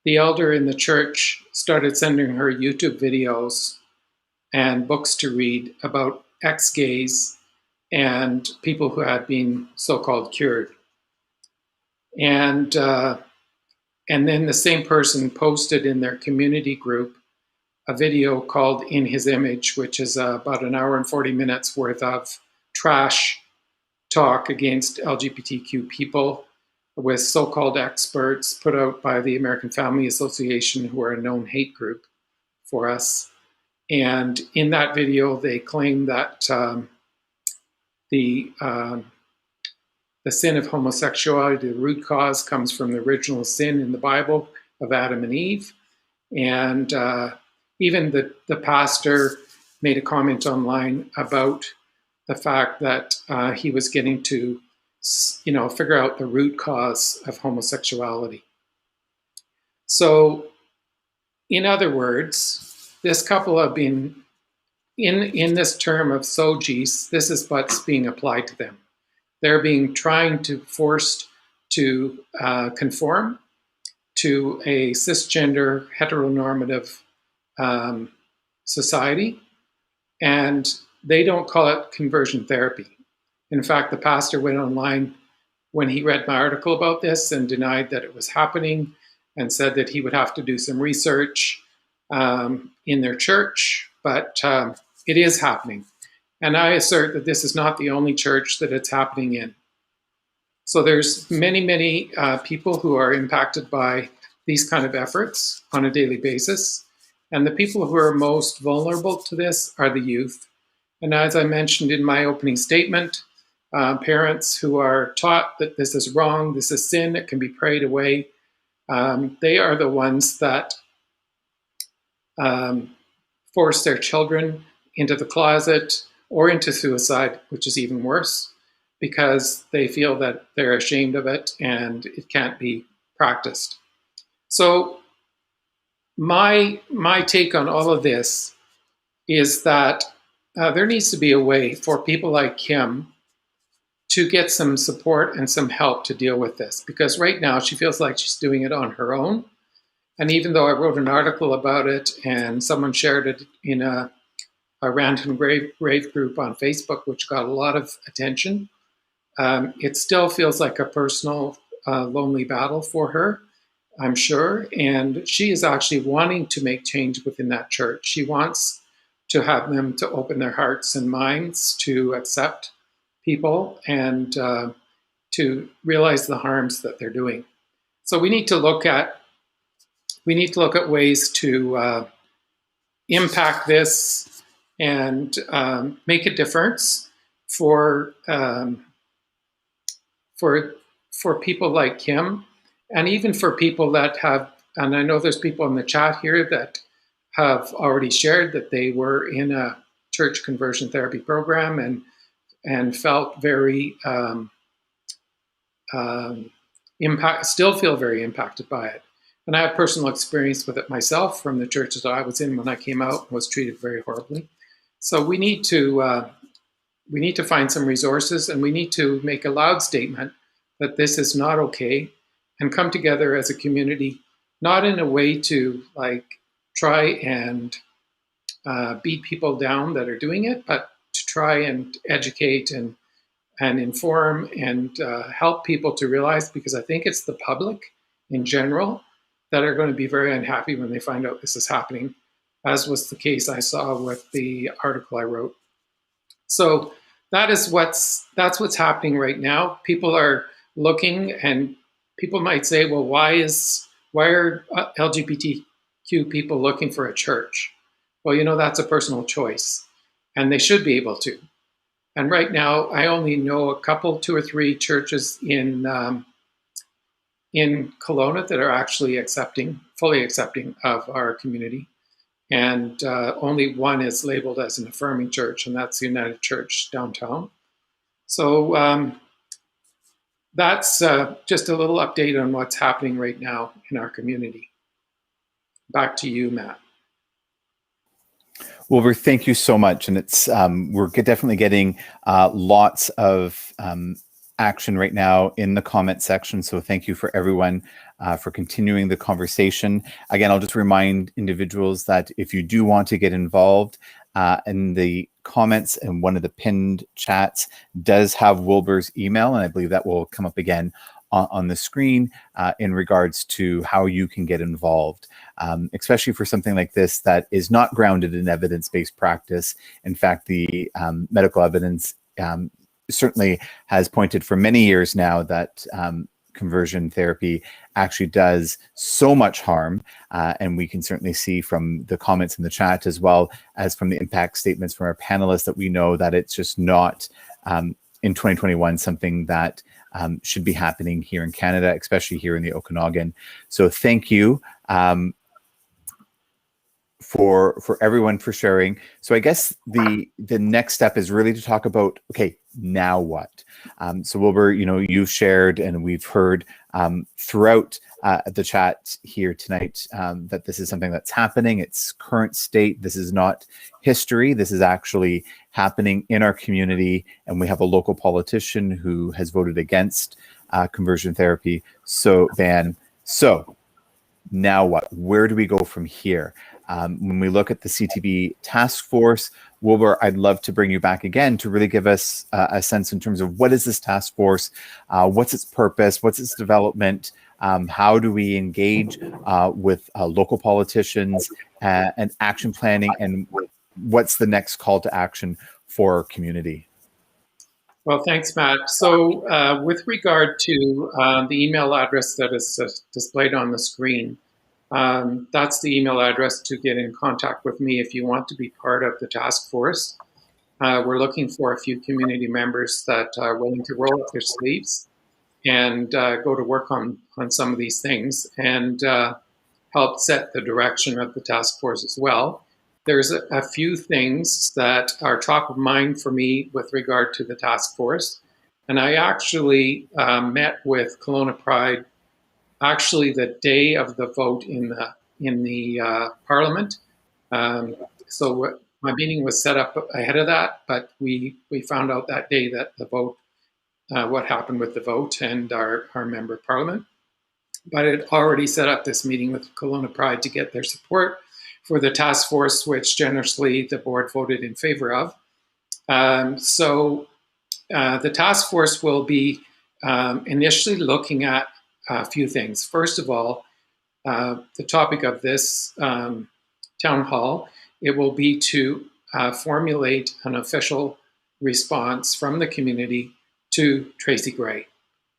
the elder in the church started sending her YouTube videos and books to read about ex-gays and people who had been so-called cured. And then the same person posted in their community group a video called In His Image, which is about an hour and 40 minutes worth of trash talk against LGBTQ people with so-called experts put out by the American Family Association, who are a known hate group for us. And in that video, they claim that the sin of homosexuality, the root cause, comes from the original sin in the Bible of Adam and Eve. And even the pastor made a comment online about the fact that he was getting to, figure out the root cause of homosexuality. So, in other words, this couple have been in this term of SOGIs. This is what's being applied to them. They're being forced to conform to a cisgender heteronormative society, and they don't call it conversion therapy. In fact, the pastor went online when he read my article about this and denied that it was happening, and said that he would have to do some research in their church, but it is happening. And I assert that this is not the only church that it's happening in. So there's many, many people who are impacted by these kind of efforts on a daily basis. And the people who are most vulnerable to this are the youth. And as I mentioned in my opening statement, parents who are taught that this is wrong, this is sin, it can be prayed away, they are the ones that force their children into the closet or into suicide, which is even worse, because they feel that they're ashamed of it and it can't be practiced. So my take on all of this is that there needs to be a way for people like Kim to get some support and some help to deal with this, because right now she feels like she's doing it on her own. And even though I wrote an article about it and someone shared it in a rant and rave group on Facebook, which got a lot of attention, it still feels like a personal, lonely battle for her. I'm sure. And she is actually wanting to make change within that church. She wants to have them to open their hearts and minds to accept people and to realize the harms that they're doing. So we need to look at ways to impact this and make a difference for for people like Kim, and even for people that have. And I know there's people in the chat here that have already shared that they were in a church conversion therapy program and felt very still feel very impacted by it. And I have personal experience with it myself from the church that I was in when I came out and was treated very horribly. So we need to find some resources, and we need to make a loud statement that this is not okay, and come together as a community, not in a way to like try and beat people down that are doing it, but to try and educate and inform and help people to realize, because I think it's the public in general that are going to be very unhappy when they find out this is happening, as was the case I saw with the article I wrote. So that's what's happening right now. People are looking, and people might say, well, why are LGBTQ people looking for a church? Well, that's a personal choice, and they should be able to. And right now, I only know a couple, 2 or 3 churches in Kelowna that are actually fully accepting of our community. And only one is labeled as an affirming church, and that's the United Church downtown. So that's just a little update on what's happening right now in our community. Back to you, Matt. Wilbur, thank you so much. And it's we're definitely getting lots of action right now in the comment section. So thank you for everyone for continuing the conversation. Again, I'll just remind individuals that if you do want to get involved in the comments, and one of the pinned chats does have Wilbur's email, and I believe that will come up again on the screen in regards to how you can get involved, especially for something like this that is not grounded in evidence-based practice. In fact, the medical evidence certainly has pointed for many years now that conversion therapy actually does so much harm. And we can certainly see from the comments in the chat, as well as from the impact statements from our panelists, that we know that it's just not in 2021 something that should be happening here in Canada, especially here in the Okanagan. So thank you for everyone for sharing. So I guess the next step is really to talk about, okay, now what? So Wilbur, you've shared, and we've heard throughout the chat here tonight that this is something that's happening. It's current state. This is not history. This is actually happening in our community, and we have a local politician who has voted against conversion therapy ban. So now what? Where do we go from here? When we look at the CTB task force, Wilbur, I'd love to bring you back again to really give us a sense in terms of what is this task force, what's its purpose, what's its development, how do we engage with local politicians and action planning, and what's the next call to action for our community? Well, thanks, Matt. So with regard to the email address that is displayed on the screen, that's the email address to get in contact with me if you want to be part of the task force. We're looking for a few community members that are willing to roll up their sleeves and go to work on some of these things and help set the direction of the task force as well. There's a few things that are top of mind for me with regard to the task force. And I actually met with Kelowna Pride actually the day of the vote in the Parliament. So my meeting was set up ahead of that, but we found out that day that the vote, what happened with the vote and our member of Parliament. But it already set up this meeting with Kelowna Pride to get their support for the task force, which generously the board voted in favor of. So the task force will be initially looking at a few things. First of all, the topic of this town hall. It will be to formulate an official response from the community to Tracy Gray.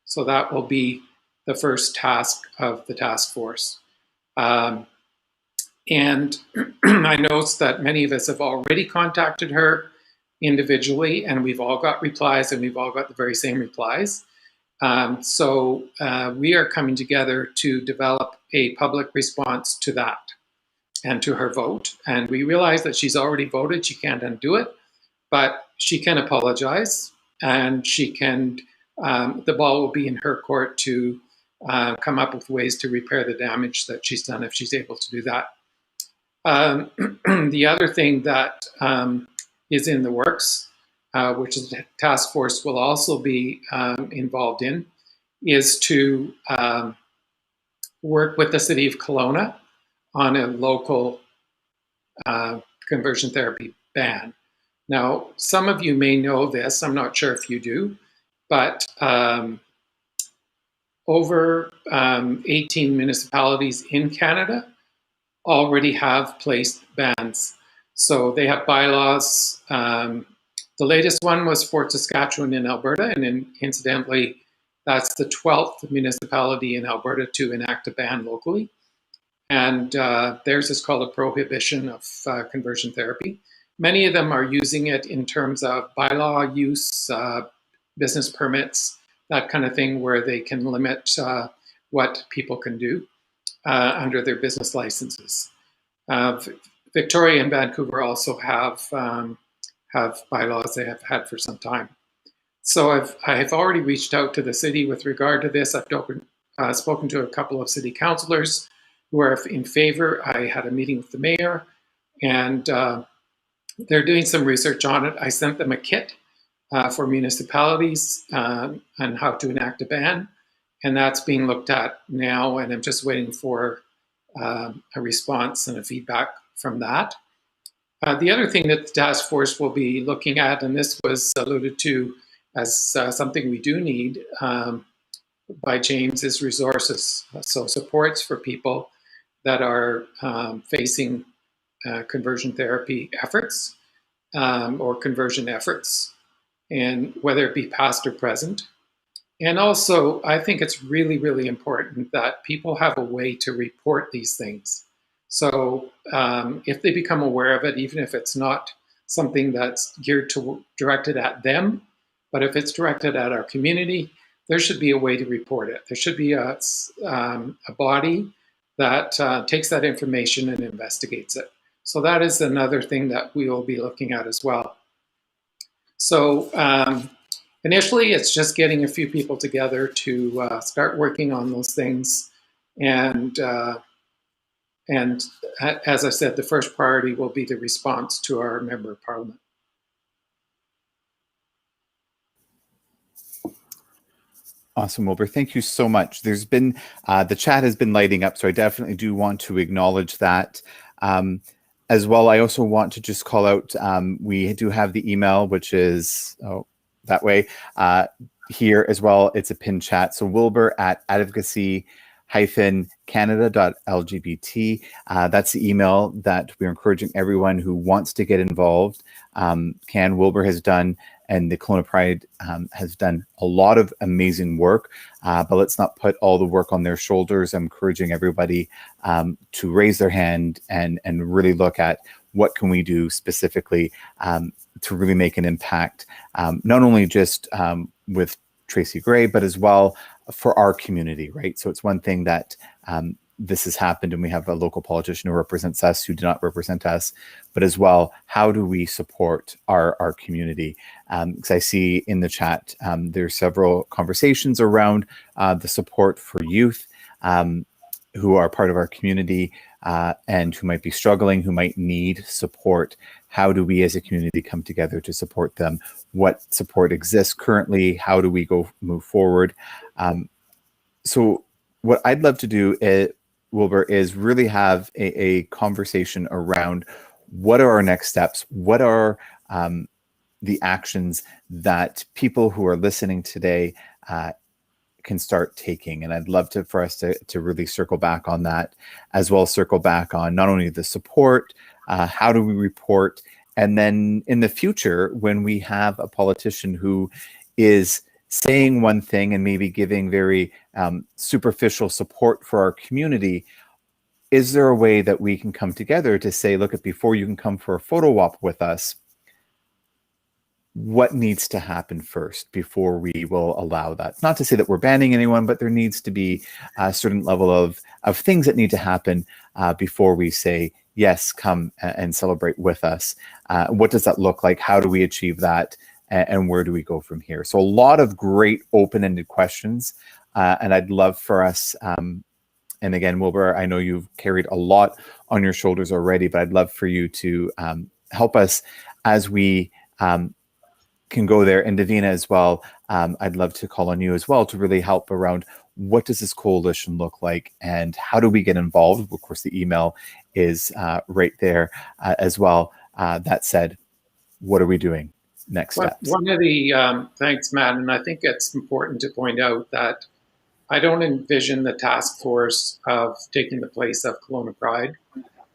So that will be the first task of the task force. And I noticed that many of us have already contacted her individually, and we've all got replies, and we've all got the very same replies. So we are coming together to develop a public response to that and to her vote. And we realize that she's already voted, she can't undo it, but she can apologize, and she can, the ball will be in her court to come up with ways to repair the damage that she's done if she's able to do that. The other thing that is in the works, which the task force will also be involved in, is to work with the city of Kelowna on a local conversion therapy ban. Now, some of you may know this, I'm not sure if you do, but over 18 municipalities in Canada already have placed bans. So they have bylaws. The latest one was Fort Saskatchewan in Alberta, and incidentally, that's the 12th municipality in Alberta to enact a ban locally. And theirs is called a prohibition of conversion therapy. Many of them are using it in terms of bylaw use, business permits, that kind of thing, where they can limit what people can do under their business licenses. Victoria and Vancouver also have bylaws they have had for some time. So I have already reached out to the city with regard to this. I've spoken to a couple of city councillors who are in favor. I had a meeting with the mayor, and they're doing some research on it. I sent them a kit for municipalities on how to enact a ban, and that's being looked at now, and I'm just waiting for a response and a feedback from that. The other thing that the task force will be looking at, and this was alluded to as something we do need by James, is resources. So supports for people that are facing conversion therapy efforts or conversion efforts, and whether it be past or present. And also, I think it's really, really important that people have a way to report these things. So if they become aware of it, even if it's not something that's directed at them, but if it's directed at our community, there should be a way to report it. There should be a body that takes that information and investigates it. So that is another thing that we will be looking at as well. So initially, it's just getting a few people together to start working on those things. And as I said, the first priority will be the response to our Member of Parliament. Awesome, Wilbur. Thank you so much. There's been, the chat has been lighting up, so I definitely do want to acknowledge that. As well, I also want to just call out, we do have the email, which is that way here as well. It's a pinned chat. So Wilbur at advocacy-canada.lgbt. That's the email that we're encouraging everyone who wants to get involved can. Wilbur has done, and the Kelowna Pride has done a lot of amazing work, but let's not put all the work on their shoulders. I'm encouraging everybody to raise their hand and really look at what can we do specifically to really make an impact, not only just with Tracy Gray, but as well for our community, right? So it's one thing that this has happened and we have a local politician who represents us who do not represent us, but as well, how do we support our community? Because I see in the chat, there's several conversations around the support for youth who are part of our community and who might be struggling, who might need support. How do we as a community come together to support them? What support exists currently? How do we move forward? So what I'd love to do, Wilbur, is really have a conversation around what are our next steps? What are the actions that people who are listening today can start taking. And I'd love for us to really circle back on that, as well as circle back on not only the support, how do we report, and then in the future, when we have a politician who is saying one thing and maybe giving very superficial support for our community, is there a way that we can come together to say, look, before you can come for a photo op with us, what needs to happen first before we will allow that? Not to say that we're banning anyone, but there needs to be a certain level of things that need to happen before we say, yes, come and celebrate with us. What does that look like? How do we achieve that? And where do we go from here? So a lot of great open-ended questions. And I'd love for us, and again, Wilbur, I know you've carried a lot on your shoulders already, but I'd love for you to help us as we can go there. And Davina as well, I'd love to call on you as well to really help around what does this coalition look like and how do we get involved? Of course, the email is right there as well. That said, what are we doing? Next steps. One of the, thanks, Matt, and I think it's important to point out that I don't envision the task force of taking the place of Kelowna Pride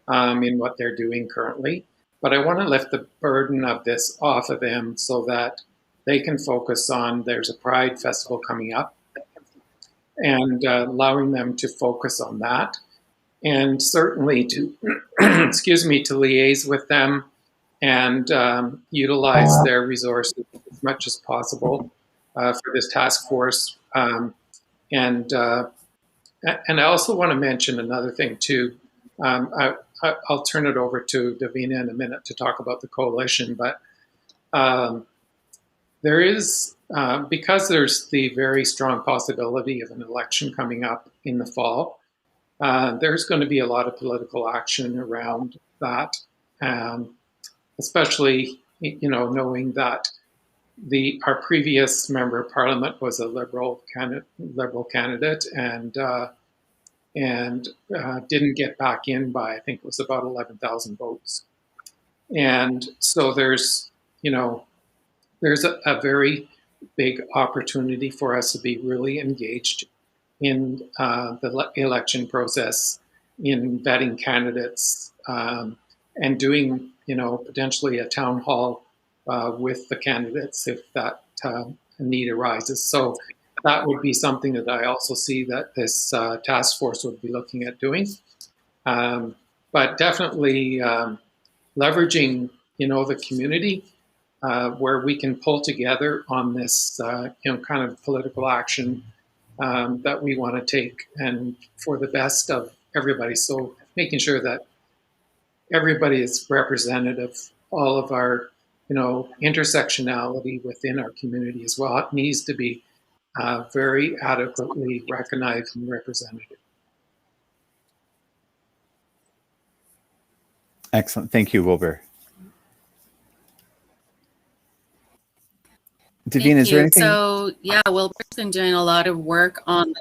in what they're doing currently. But I want to lift the burden of this off of them so that they can focus on, there's a Pride Festival coming up, and allowing them to focus on that. And certainly to, excuse me, to liaise with them and utilize their resources as much as possible for this task force. And I also want to mention another thing too. I'll turn it over to Davina in a minute to talk about the coalition, but there is, because there's the very strong possibility of an election coming up in the fall, there's going to be a lot of political action around that, especially, knowing that our previous member of parliament was a liberal candidate and didn't get back in by, I think it was about 11,000 votes. And so there's a very big opportunity for us to be really engaged in the election process, in vetting candidates, and doing, potentially a town hall with the candidates if that need arises. So that would be something that I also see that this task force would be looking at doing. But definitely leveraging, the community where we can pull together on this, kind of political action that we want to take and for the best of everybody. So making sure that everybody is representative, all of our, intersectionality within our community as well. It needs to be very adequately recognized and represented. Excellent. Thank you, Wilbur. Davina, is there anything? So, yeah, Wilbur's been doing a lot of work on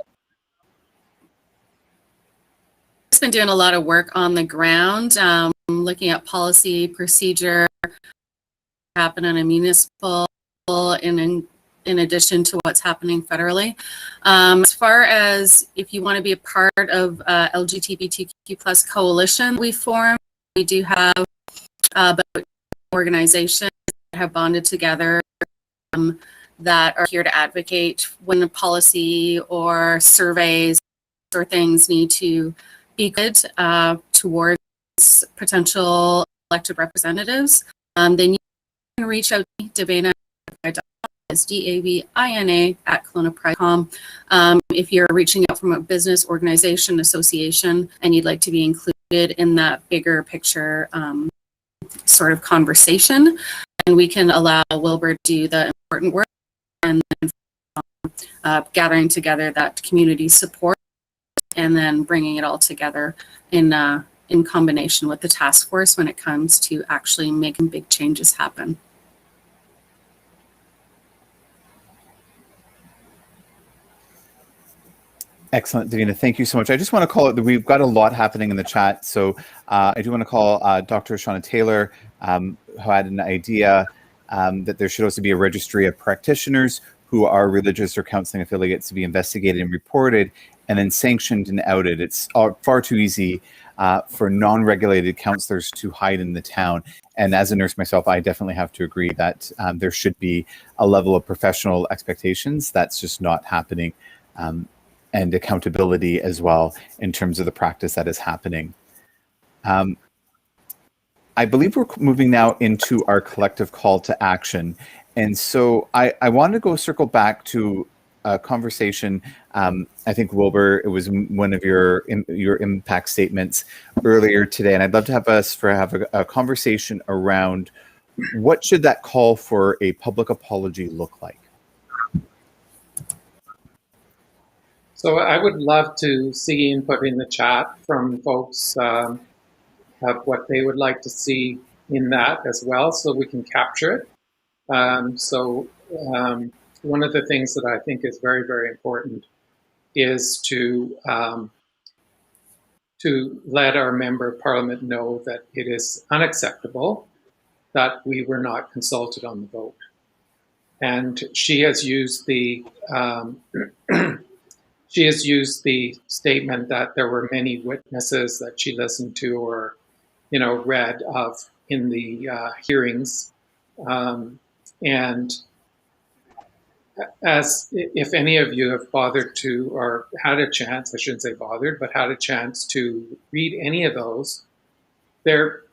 the ground, looking at policy, procedure, happen on a municipal in addition to what's happening federally. As far as if you want to be a part of LGBTQ2 coalition we formed, we do have about organizations that have bonded together that are here to advocate when a policy or surveys or things need to be good towards potential elected representatives. Then you can reach out to Davina, is Davina at KelownaPride.com. If you're reaching out from a business, organization, association, and you'd like to be included in that bigger picture sort of conversation, and we can allow Wilbur to do the important work and then gathering together that community support and then bringing it all together in combination with the task force when it comes to actually making big changes happen. Excellent, Davina. Thank you so much. I just want to call it, we've got a lot happening in the chat. So I do want to call Dr. Shauna Taylor, who had an idea that there should also be a registry of practitioners who are religious or counseling affiliates to be investigated and reported and then sanctioned and outed. It's far too easy for non-regulated counselors to hide in the town. And as a nurse myself, I definitely have to agree that there should be a level of professional expectations that's just not happening, and accountability as well in terms of the practice that is happening. I believe we're moving now into our collective call to action. And so I want to circle back to a conversation. I think, Wilbur, it was one of your impact statements earlier today, and I'd love to have a conversation around what should that call for a public apology look like? So I would love to see input in the chat from folks of what they would like to see in that as well, so we can capture it. One of the things that I think is very, very important is to let our member of parliament know that it is unacceptable that we were not consulted on the vote. And she has used the statement that there were many witnesses that she listened to or, read of in the hearings, and as if any of you have bothered to, or had a chance, I shouldn't say bothered, but had a chance to read any of those, they're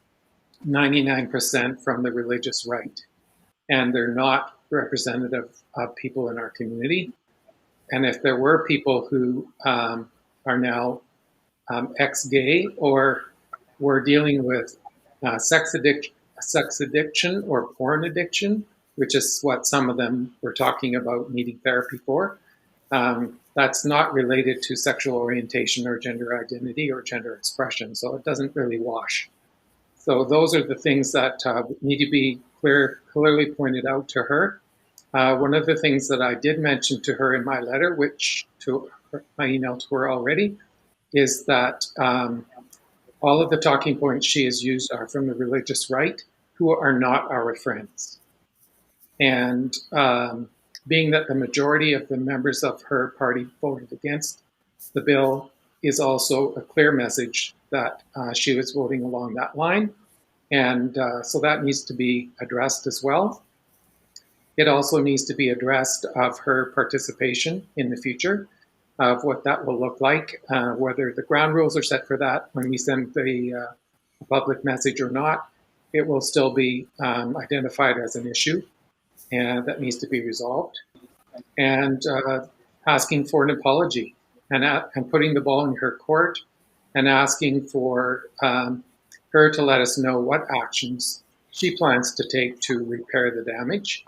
99% from the religious right, and they're not representative of people in our community. And if there were people who are now ex-gay or were dealing with sex addiction or porn addiction, which is what some of them were talking about needing therapy for, that's not related to sexual orientation or gender identity or gender expression. So it doesn't really wash. So those are the things that need to be clearly pointed out to her. One of the things that I did mention to her in my letter, my email to her already, is that all of the talking points she has used are from the religious right, who are not our friends. And being that the majority of the members of her party voted against the bill is also a clear message that she was voting along that line. And so that needs to be addressed as well. It also needs to be addressed of her participation in the future, of what that will look like, whether the ground rules are set for that when we send the public message or not. It will still be identified as an issue, and that needs to be resolved. And asking for an apology and putting the ball in her court and asking for her to let us know what actions she plans to take to repair the damage.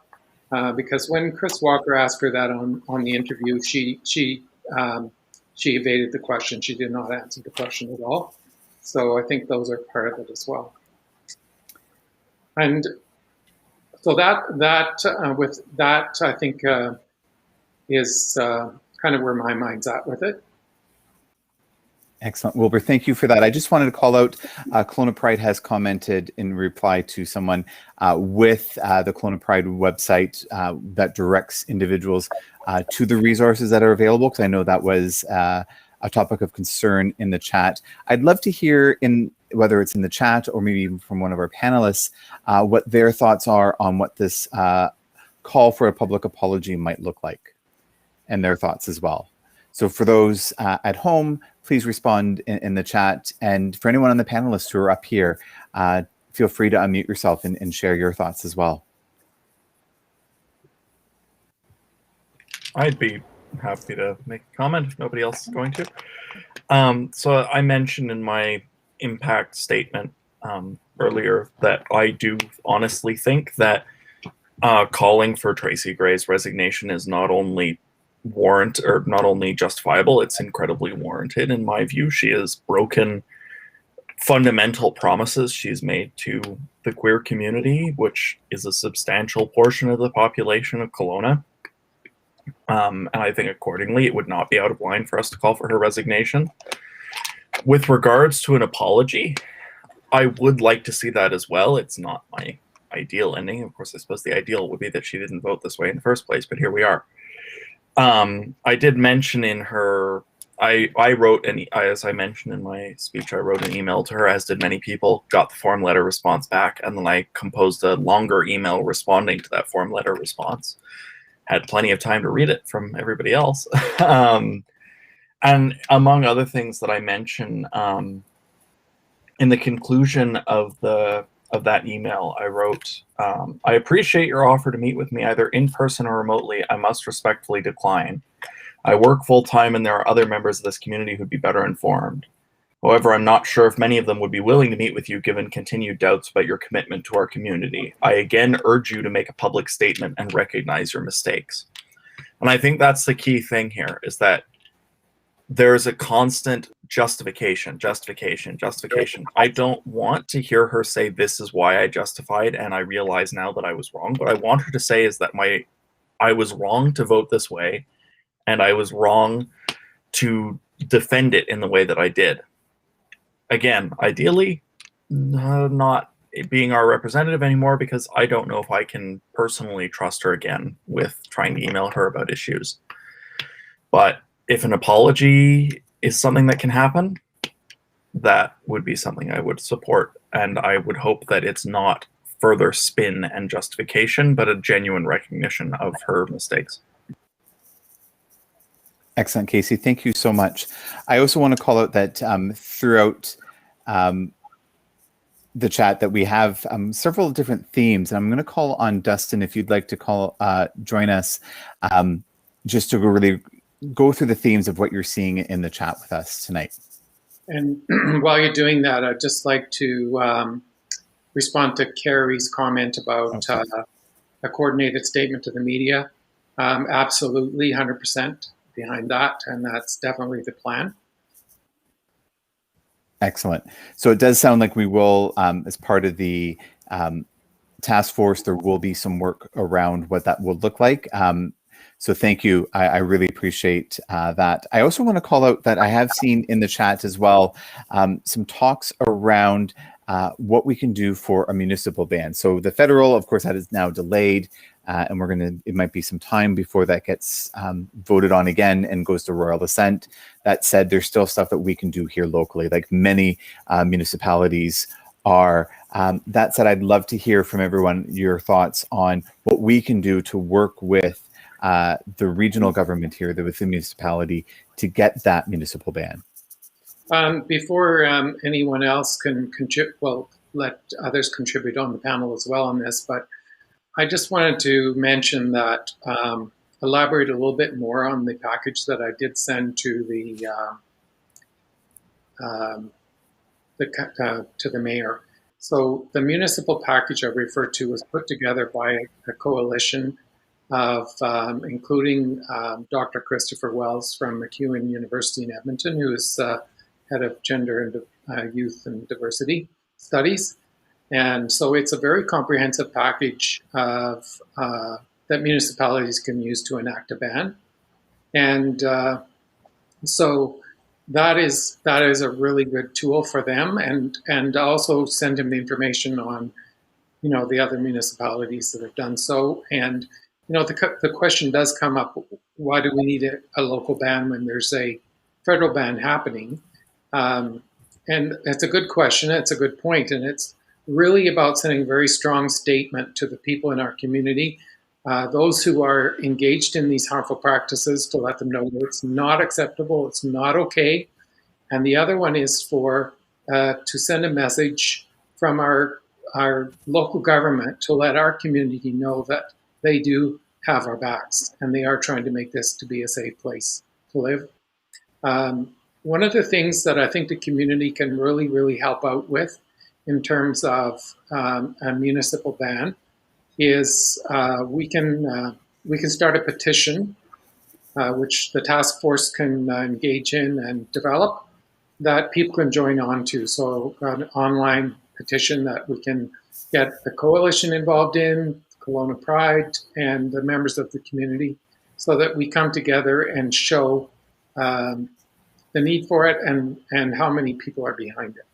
Because when Chris Walker asked her that on the interview, she evaded the question. She did not answer the question at all. So I think those are part of it as well. And so with that, I think is kind of where my mind's at with it. Excellent, Wilbur. Thank you for that. I just wanted to call out, Kelowna Pride has commented in reply to someone with the Kelowna Pride website that directs individuals to the resources that are available, because I know that was a topic of concern in the chat. I'd love to hear, whether it's in the chat or maybe even from one of our panelists, what their thoughts are on what this call for a public apology might look like, and their thoughts as well. So for those at home, please respond in the chat. And for anyone on the panelists who are up here, feel free to unmute yourself and share your thoughts as well. I'd be happy to make a comment if nobody else is going to. So I mentioned in my impact statement earlier that I do honestly think that calling for Tracy Gray's resignation is not only justifiable, it's incredibly warranted in my view. She has broken fundamental promises she's made to the queer community, which is a substantial portion of the population of Kelowna. And I think accordingly, it would not be out of line for us to call for her resignation. With regards to an apology, I would like to see that as well. It's not my ideal ending. Of course, I suppose the ideal would be that she didn't vote this way in the first place, but here we are. I did mention in her, I wrote as I mentioned in my speech, I wrote an email to her, as did many people, got the form letter response back, and then I composed a longer email responding to that form letter response. Had plenty of time to read it from everybody else. And among other things that I mention, in the conclusion of that email, I wrote, I appreciate your offer to meet with me either in person or remotely. I must respectfully decline. I work full-time and there are other members of this community who'd be better informed. However, I'm not sure if many of them would be willing to meet with you given continued doubts about your commitment to our community. I again urge you to make a public statement and recognize your mistakes. And I think that's the key thing here, is that there's a constant justification. I don't want to hear her say, this is why I justified, and I realize now that I was wrong. What I want her to say is that I was wrong to vote this way, and I was wrong to defend it in the way that I did. Again, ideally, not being our representative anymore, because I don't know if I can personally trust her again with trying to email her about issues. But if an apology is something that can happen, that would be something I would support. And I would hope that it's not further spin and justification, but a genuine recognition of her mistakes. Excellent, Casey. Thank you so much. I also want to call out that throughout the chat that we have several different themes. And I'm going to call on Dustin if you'd like to join us just to really go through the themes of what you're seeing in the chat with us tonight. And while you're doing that, I'd just like to respond to Carrie's comment about a coordinated statement to the media. Absolutely, 100% behind that, and that's definitely the plan. Excellent. So it does sound like we will, as part of the task force, there will be some work around what that will look like. So thank you. I really appreciate that. I also want to call out that I have seen in the chat as well some talks around what we can do for a municipal ban. So the federal, of course, that is now delayed, and it might be some time before that gets voted on again and goes to royal assent. That said, there's still stuff that we can do here locally, like many municipalities are. That said, I'd love to hear from everyone your thoughts on what we can do to work with the regional government here, with the municipality, to get that municipal ban. Before anyone else can contribute, well, let others contribute on the panel as well on this, but I just wanted to mention that, elaborate a little bit more on the package that I did send to the mayor. So the municipal package I referred to was put together by a coalition of including Dr. Christopher Wells from MacEwan University in Edmonton, who is head of Gender and Youth and Diversity Studies. And so it's a very comprehensive package of that municipalities can use to enact a ban. And so that is a really good tool for them, and also send him the information on, the other municipalities that have done so. And the question does come up: why do we need a local ban when there's a federal ban happening? And it's a good question. It's a good point, and it's really about sending a very strong statement to the people in our community, those who are engaged in these harmful practices, to let them know that it's not acceptable, it's not okay. And the other one is to send a message from our local government to let our community know that they do have our backs and they are trying to make this to be a safe place to live. One of the things that I think the community can really, really help out with in terms of a municipal ban is we can start a petition, which the task force can engage in and develop, that people can join on to. So an online petition that we can get the coalition involved in, Kelowna Pride, and the members of the community, so that we come together and show the need for it and how many people are behind it.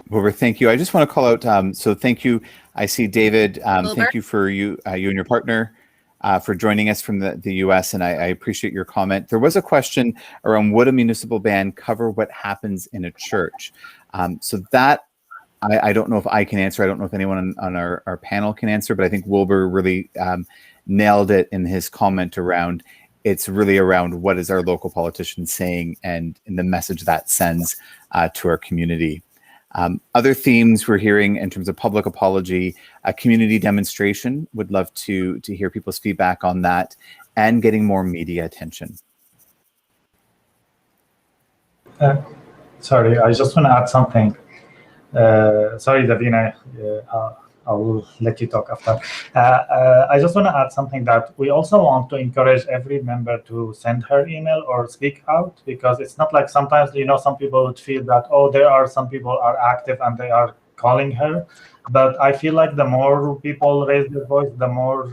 Wilbur, thank you. I just want to call out, so thank you. I see David, thank you for you and your partner for joining us from the US, and I appreciate your comment. There was a question around, would a municipal ban cover what happens in a church? So that, I don't know if I can answer. I don't know if anyone on our panel can answer, but I think Wilbur really nailed it in his comment around, it's really around what is our local politician saying and the message that sends to our community. Other themes we're hearing in terms of public apology, a community demonstration, would love to hear people's feedback on that, and getting more media attention. Sorry, I just want to add something. Sorry, Davina, I will let you talk after. I just want to add something, that we also want to encourage every member to send her email or speak out, because it's not like sometimes, some people would feel that, oh, there are some people are active and they are calling her. But I feel like the more people raise their voice, the more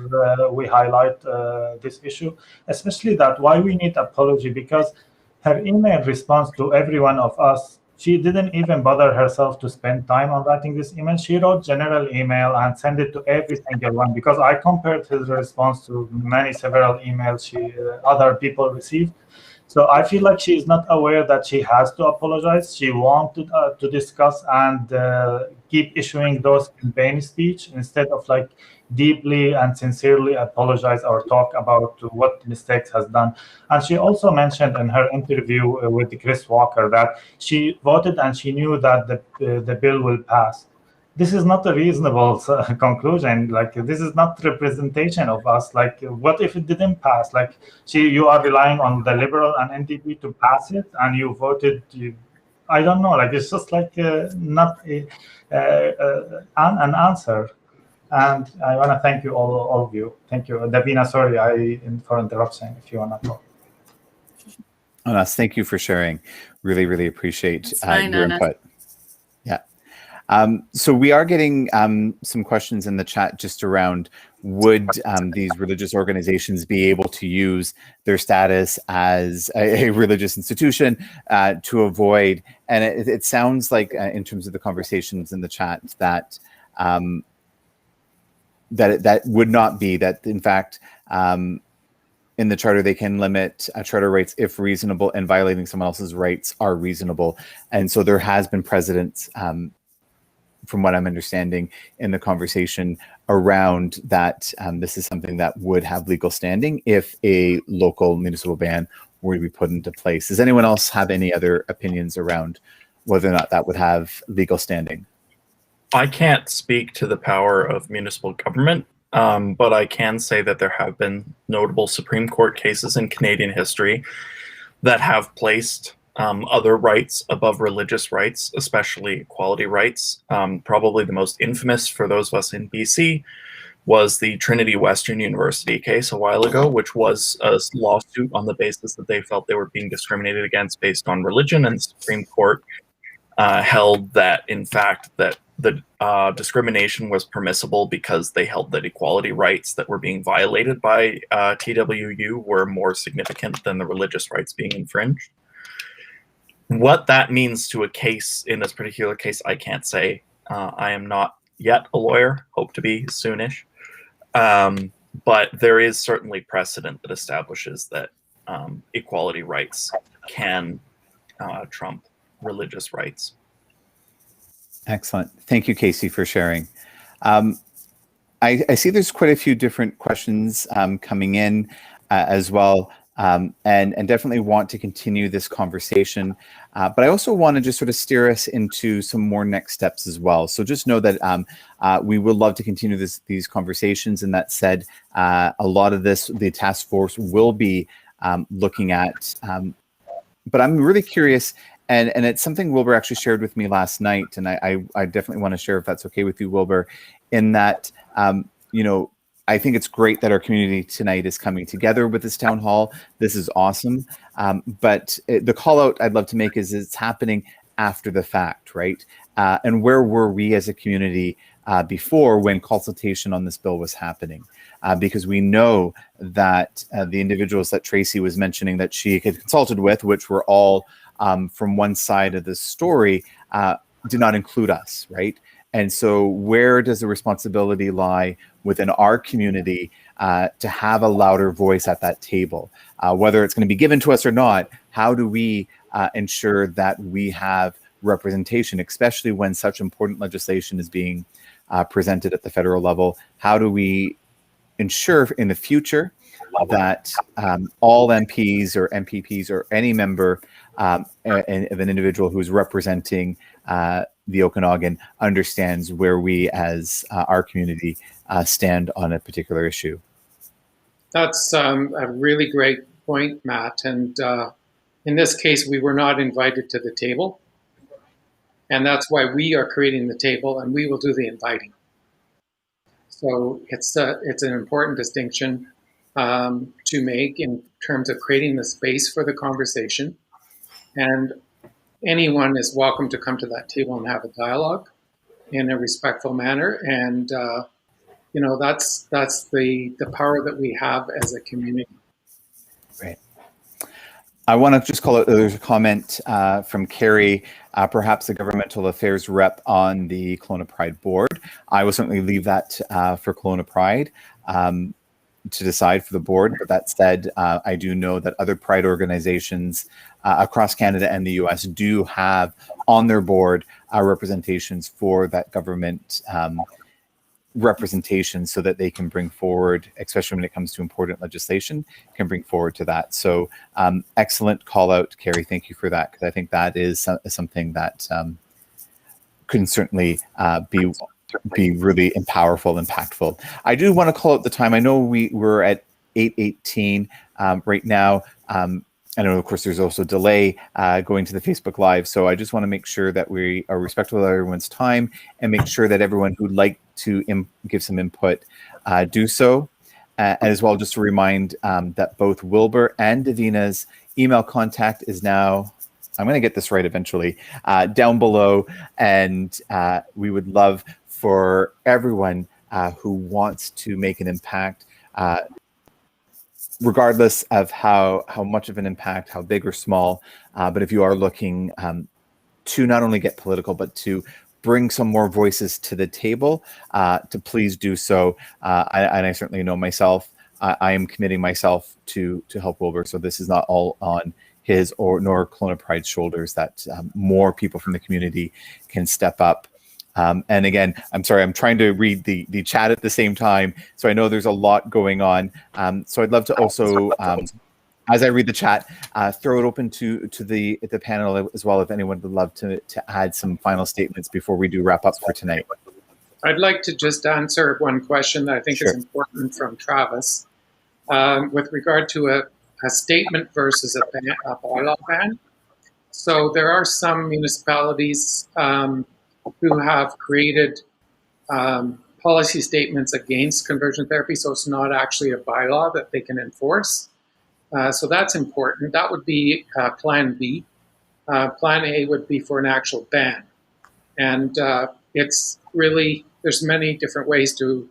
we highlight this issue, especially that why we need apology, because her email responds to every one of us. She didn't even bother herself to spend time on writing this email. She wrote general email and sent it to every single one, because I compared his response to several emails other people received. So I feel like she is not aware that she has to apologize. She wanted to discuss and keep issuing those campaign speech instead of like deeply and sincerely apologize or talk about what mistakes has done. And she also mentioned in her interview with Chris Walker that she voted and she knew that the bill will pass. This is not a reasonable conclusion. Like, this is not representation of us. Like, what if it didn't pass? Like, you are relying on the Liberal and NDP to pass it, and you voted. I don't know. Like, it's just like not an answer. And I want to thank you all of you. Thank you, Davina. Sorry for interruption. If you want to talk. Anas, thank you for sharing. Really, really appreciate fine, your input. Yeah. So we are getting some questions in the chat just around, would these religious organizations be able to use their status as a religious institution to avoid, and it sounds like in terms of the conversations in the chat that that would not be, that in fact in the charter they can limit charter rights if reasonable, and violating someone else's rights are reasonable. And so there has been precedents from what I'm understanding in the conversation around that this is something that would have legal standing if a local municipal ban were to be put into place. Does anyone else have any other opinions around whether or not that would have legal standing? I can't speak to the power of municipal government, but I can say that there have been notable Supreme Court cases in Canadian history that have placed other rights above religious rights, especially equality rights. Probably the most infamous for those of us in BC was the Trinity Western University case a while ago, which was a lawsuit on the basis that they felt they were being discriminated against based on religion, and the Supreme Court held that, in fact, that the discrimination was permissible because they held that equality rights that were being violated by TWU were more significant than the religious rights being infringed. What that means to a case in this particular case, I can't say. I am not yet a lawyer, hope to be soonish. But there is certainly precedent that establishes that equality rights can trump religious rights. Excellent. Thank you, Casey, for sharing. I see there's quite a few different questions coming in as well, and definitely want to continue this conversation. But I also want to just sort of steer us into some more next steps as well. So just know that we would love to continue these conversations. And that said, a lot of this, the task force will be looking at, but I'm really curious. And it's something Wilbur actually shared with me last night, and I definitely want to share, if that's okay with you, Wilbur, in that, I think it's great that our community tonight is coming together with this town hall. This is awesome. But the call out I'd love to make is it's happening after the fact, right? And where were we as a community before, when consultation on this bill was happening? Because we know that the individuals that Tracy was mentioning that she had consulted with, which were all from one side of the story, did not include us, right? And so where does the responsibility lie within our community to have a louder voice at that table. Whether it's going to be given to us or not, how do we ensure that we have representation, especially when such important legislation is being presented at the federal level? How do we ensure in the future that all MPs or MPPs or any member of an individual who is representing the Okanagan understands where we as our community stand on a particular issue? That's a really great point, Matt. And in this case, we were not invited to the table. And that's why we are creating the table, and we will do the inviting. So it's an important distinction to make in terms of creating the space for the conversation. And anyone is welcome to come to that table and have a dialogue in a respectful manner. And that's the power that we have as a community. Right. I want to just call out, there's a comment from Carrie, perhaps the governmental affairs rep on the Kelowna Pride board. I will certainly leave that for Kelowna Pride to decide for the board. But that said, I do know that other Pride organizations across Canada and the US do have on their board representations for that government representation, so that they can bring forward, especially when it comes to important legislation, can bring forward to that. So excellent call out, Carrie. Thank you for that, because I think that is something that can certainly be really powerful, impactful. I do want to call out the time. I know we're at 8:18 right now. I know, of course, there's also a delay going to the Facebook Live. So I just want to make sure that we are respectful of everyone's time and make sure that everyone who'd like to give some input do so. And as well, just to remind that both Wilbur and Davina's email contact is now, I'm going to get this right eventually, down below. And we would love for everyone who wants to make an impact, regardless of how much of an impact, how big or small, but if you are looking to not only get political, but to bring some more voices to the table, to please do so. And I certainly know myself, I am committing myself to help Wilbur. So this is not all on his nor Kelowna Pride's shoulders, that more people from the community can step up. And again, I'm sorry, I'm trying to read the chat at the same time. So I know there's a lot going on. So I'd love to also, as I read the chat, throw it open to the panel as well, if anyone would love to add some final statements before we do wrap up for tonight. I'd like to just answer one question that I think is important from Travis with regard to a statement versus a bylaw ban. So there are some municipalities who have created policy statements against conversion therapy, so it's not actually a bylaw that they can enforce. So that's important. That would be Plan B. Plan A would be for an actual ban. And it's really, there's many different ways to,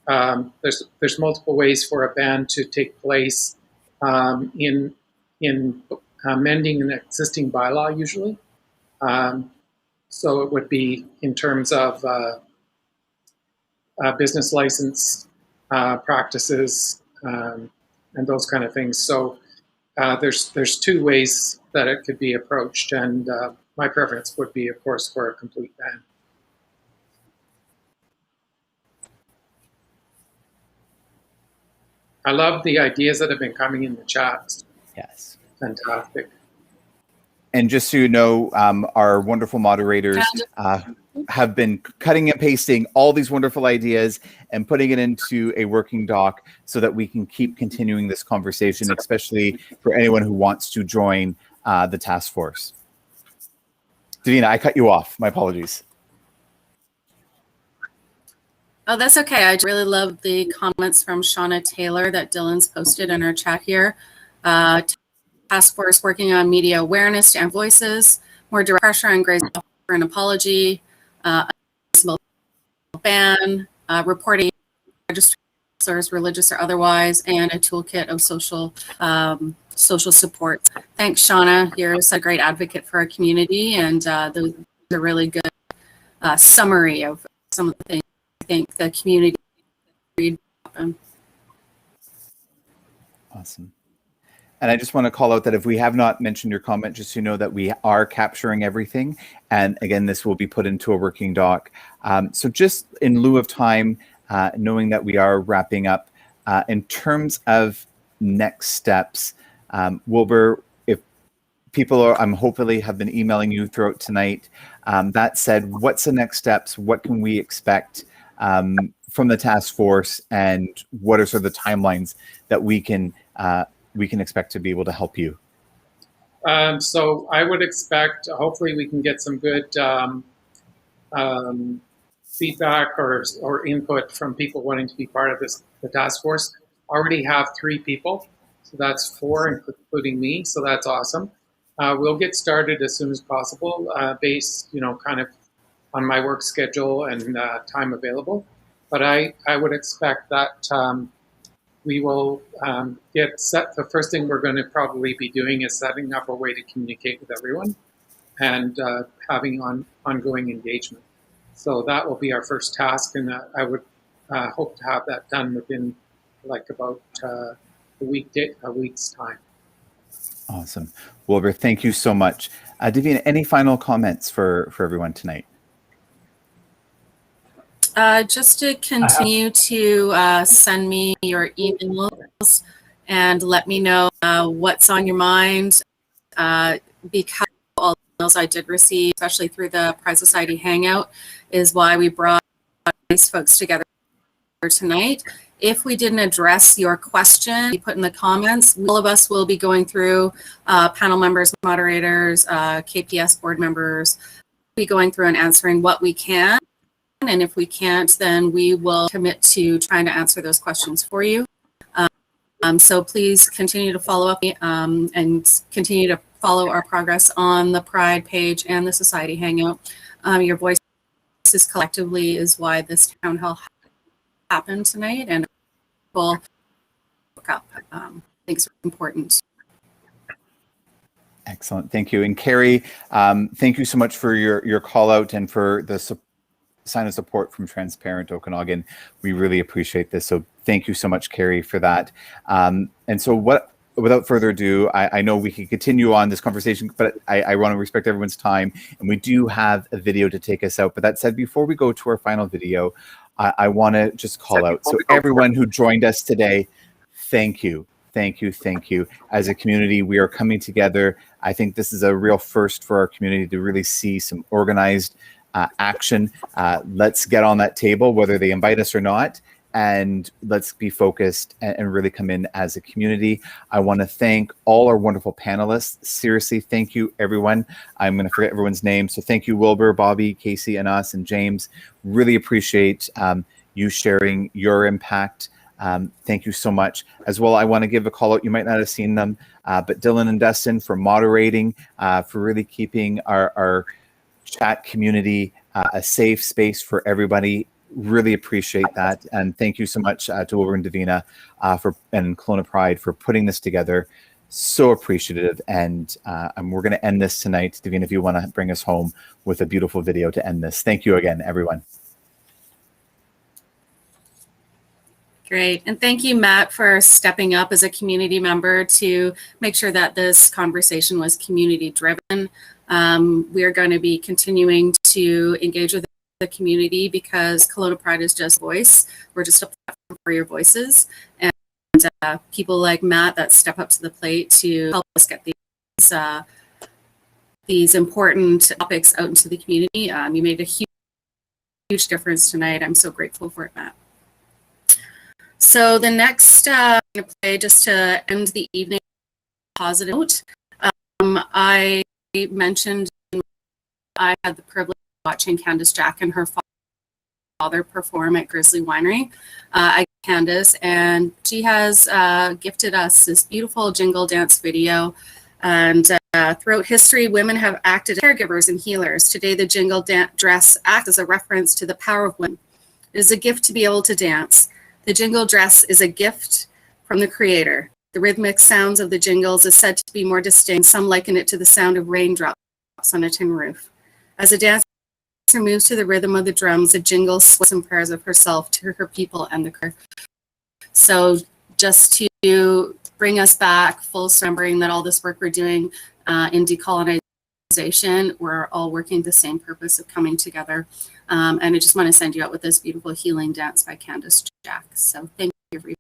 there's multiple ways for a ban to take place in amending an existing bylaw usually. So it would be in terms of business license practices and those kind of things. So there's two ways that it could be approached, and my preference would be, of course, for a complete ban. I love the ideas that have been coming in the chat. Yes. Fantastic. And just so you know, our wonderful moderators have been cutting and pasting all these wonderful ideas and putting it into a working doc so that we can keep continuing this conversation, especially for anyone who wants to join the task force. Davina, I cut you off. My apologies. Oh, that's okay. I really love the comments from Shauna Taylor that Dylan's posted in our chat here. Task force working on media awareness and voices, more direct pressure on grades for an apology, ban, reporting registers, religious or otherwise, and a toolkit of social support. Thanks, Shauna. You're a great advocate for our community, and those are really good summary of some of the things I think the community read. Awesome. And I just want to call out that if we have not mentioned your comment, just so you know that we are capturing everything. And again, this will be put into a working doc. So just in lieu of time, knowing that we are wrapping up, in terms of next steps, Wilbur, if people are, I'm hopefully have been emailing you throughout tonight. That said, what's the next steps? What can we expect from the task force, and what are sort of the timelines that we can expect to be able to help you? So I would expect, hopefully we can get some good feedback or input from people wanting to be part of the task force. Already have 3 people, so that's 4, including me, so that's awesome. We'll get started as soon as possible, based, kind of on my work schedule and time available. But I would expect that we will get set. The first thing we're going to probably be doing is setting up a way to communicate with everyone and having ongoing engagement. So that will be our first task, and I would hope to have that done within like about a week's time. Awesome. Wilbur, thank you so much. Davina, any final comments for everyone tonight? Just to continue to send me your emails and let me know what's on your mind, because all the emails I did receive, especially through the Pride Society Hangout, is why we brought these folks together tonight. If we didn't address your question, you put in the comments, all of us will be going through, panel members, moderators, KPS board members, be going through and answering what we can. And if we can't, then we will commit to trying to answer those questions for you. So please continue to follow up and continue to follow our progress on the Pride page and the Society Hangout. Your voices collectively is why this town hall happened tonight, and we'll look up things are important. Excellent, thank you. And Carrie, thank you so much for your call out and for the sign of support from Transparent Okanagan. We really appreciate this. So thank you so much, Carrie, for that. And so without further ado, I know we can continue on this conversation, but I want to respect everyone's time, and we do have a video to take us out. But that said, before we go to our final video, I want to just call out. So everyone who joined us today, thank you. Thank you. Thank you. As a community, we are coming together. I think this is a real first for our community to really see some organized action. Let's get on that table, whether they invite us or not, and let's be focused and really come in as a community. I want to thank all our wonderful panelists. Seriously, thank you, everyone. I'm going to forget everyone's name. So thank you, Wilbur, Bobby, Casey, and us, and James. Really appreciate you sharing your impact. Thank you so much. As well, I want to give a call out. You might not have seen them, but Dylan and Dustin for moderating, for really keeping our chat community a safe space for everybody. Really appreciate that, and thank you so much to Wilbur and Davina and Kelowna Pride for putting this together. So appreciative, and we're going to end this tonight. Davina, if you want to bring us home with a beautiful video to end this. Thank you again, everyone. Great, and thank you, Matt, for stepping up as a community member to make sure that this conversation was community driven. We are going to be continuing to engage with the community because Kelowna Pride is just voice. We're just a platform for your voices, and people like Matt that step up to the plate to help us get these important topics out into the community. You made a huge difference tonight. I'm so grateful for it, Matt. So the next I'm going to play, just to end the evening on a positive note. I mentioned I had the privilege of watching Candace Jack and her father perform at Grizzly Winery. Candace, and she has gifted us this beautiful jingle dance video. And throughout history, women have acted as caregivers and healers. Today, the jingle dress acts as a reference to the power of women. It is a gift to be able to dance. The jingle dress is a gift from the Creator. The rhythmic sounds of the jingles is said to be more distinct. Some liken it to the sound of raindrops on a tin roof. As a dancer moves to the rhythm of the drums, the jingle sweats and prayers of herself to her people and the choir. So just to bring us back, full remembering that all this work we're doing in decolonization, we're all working the same purpose of coming together. And I just want to send you out with this beautiful healing dance by Candace Jack. So thank you, everybody.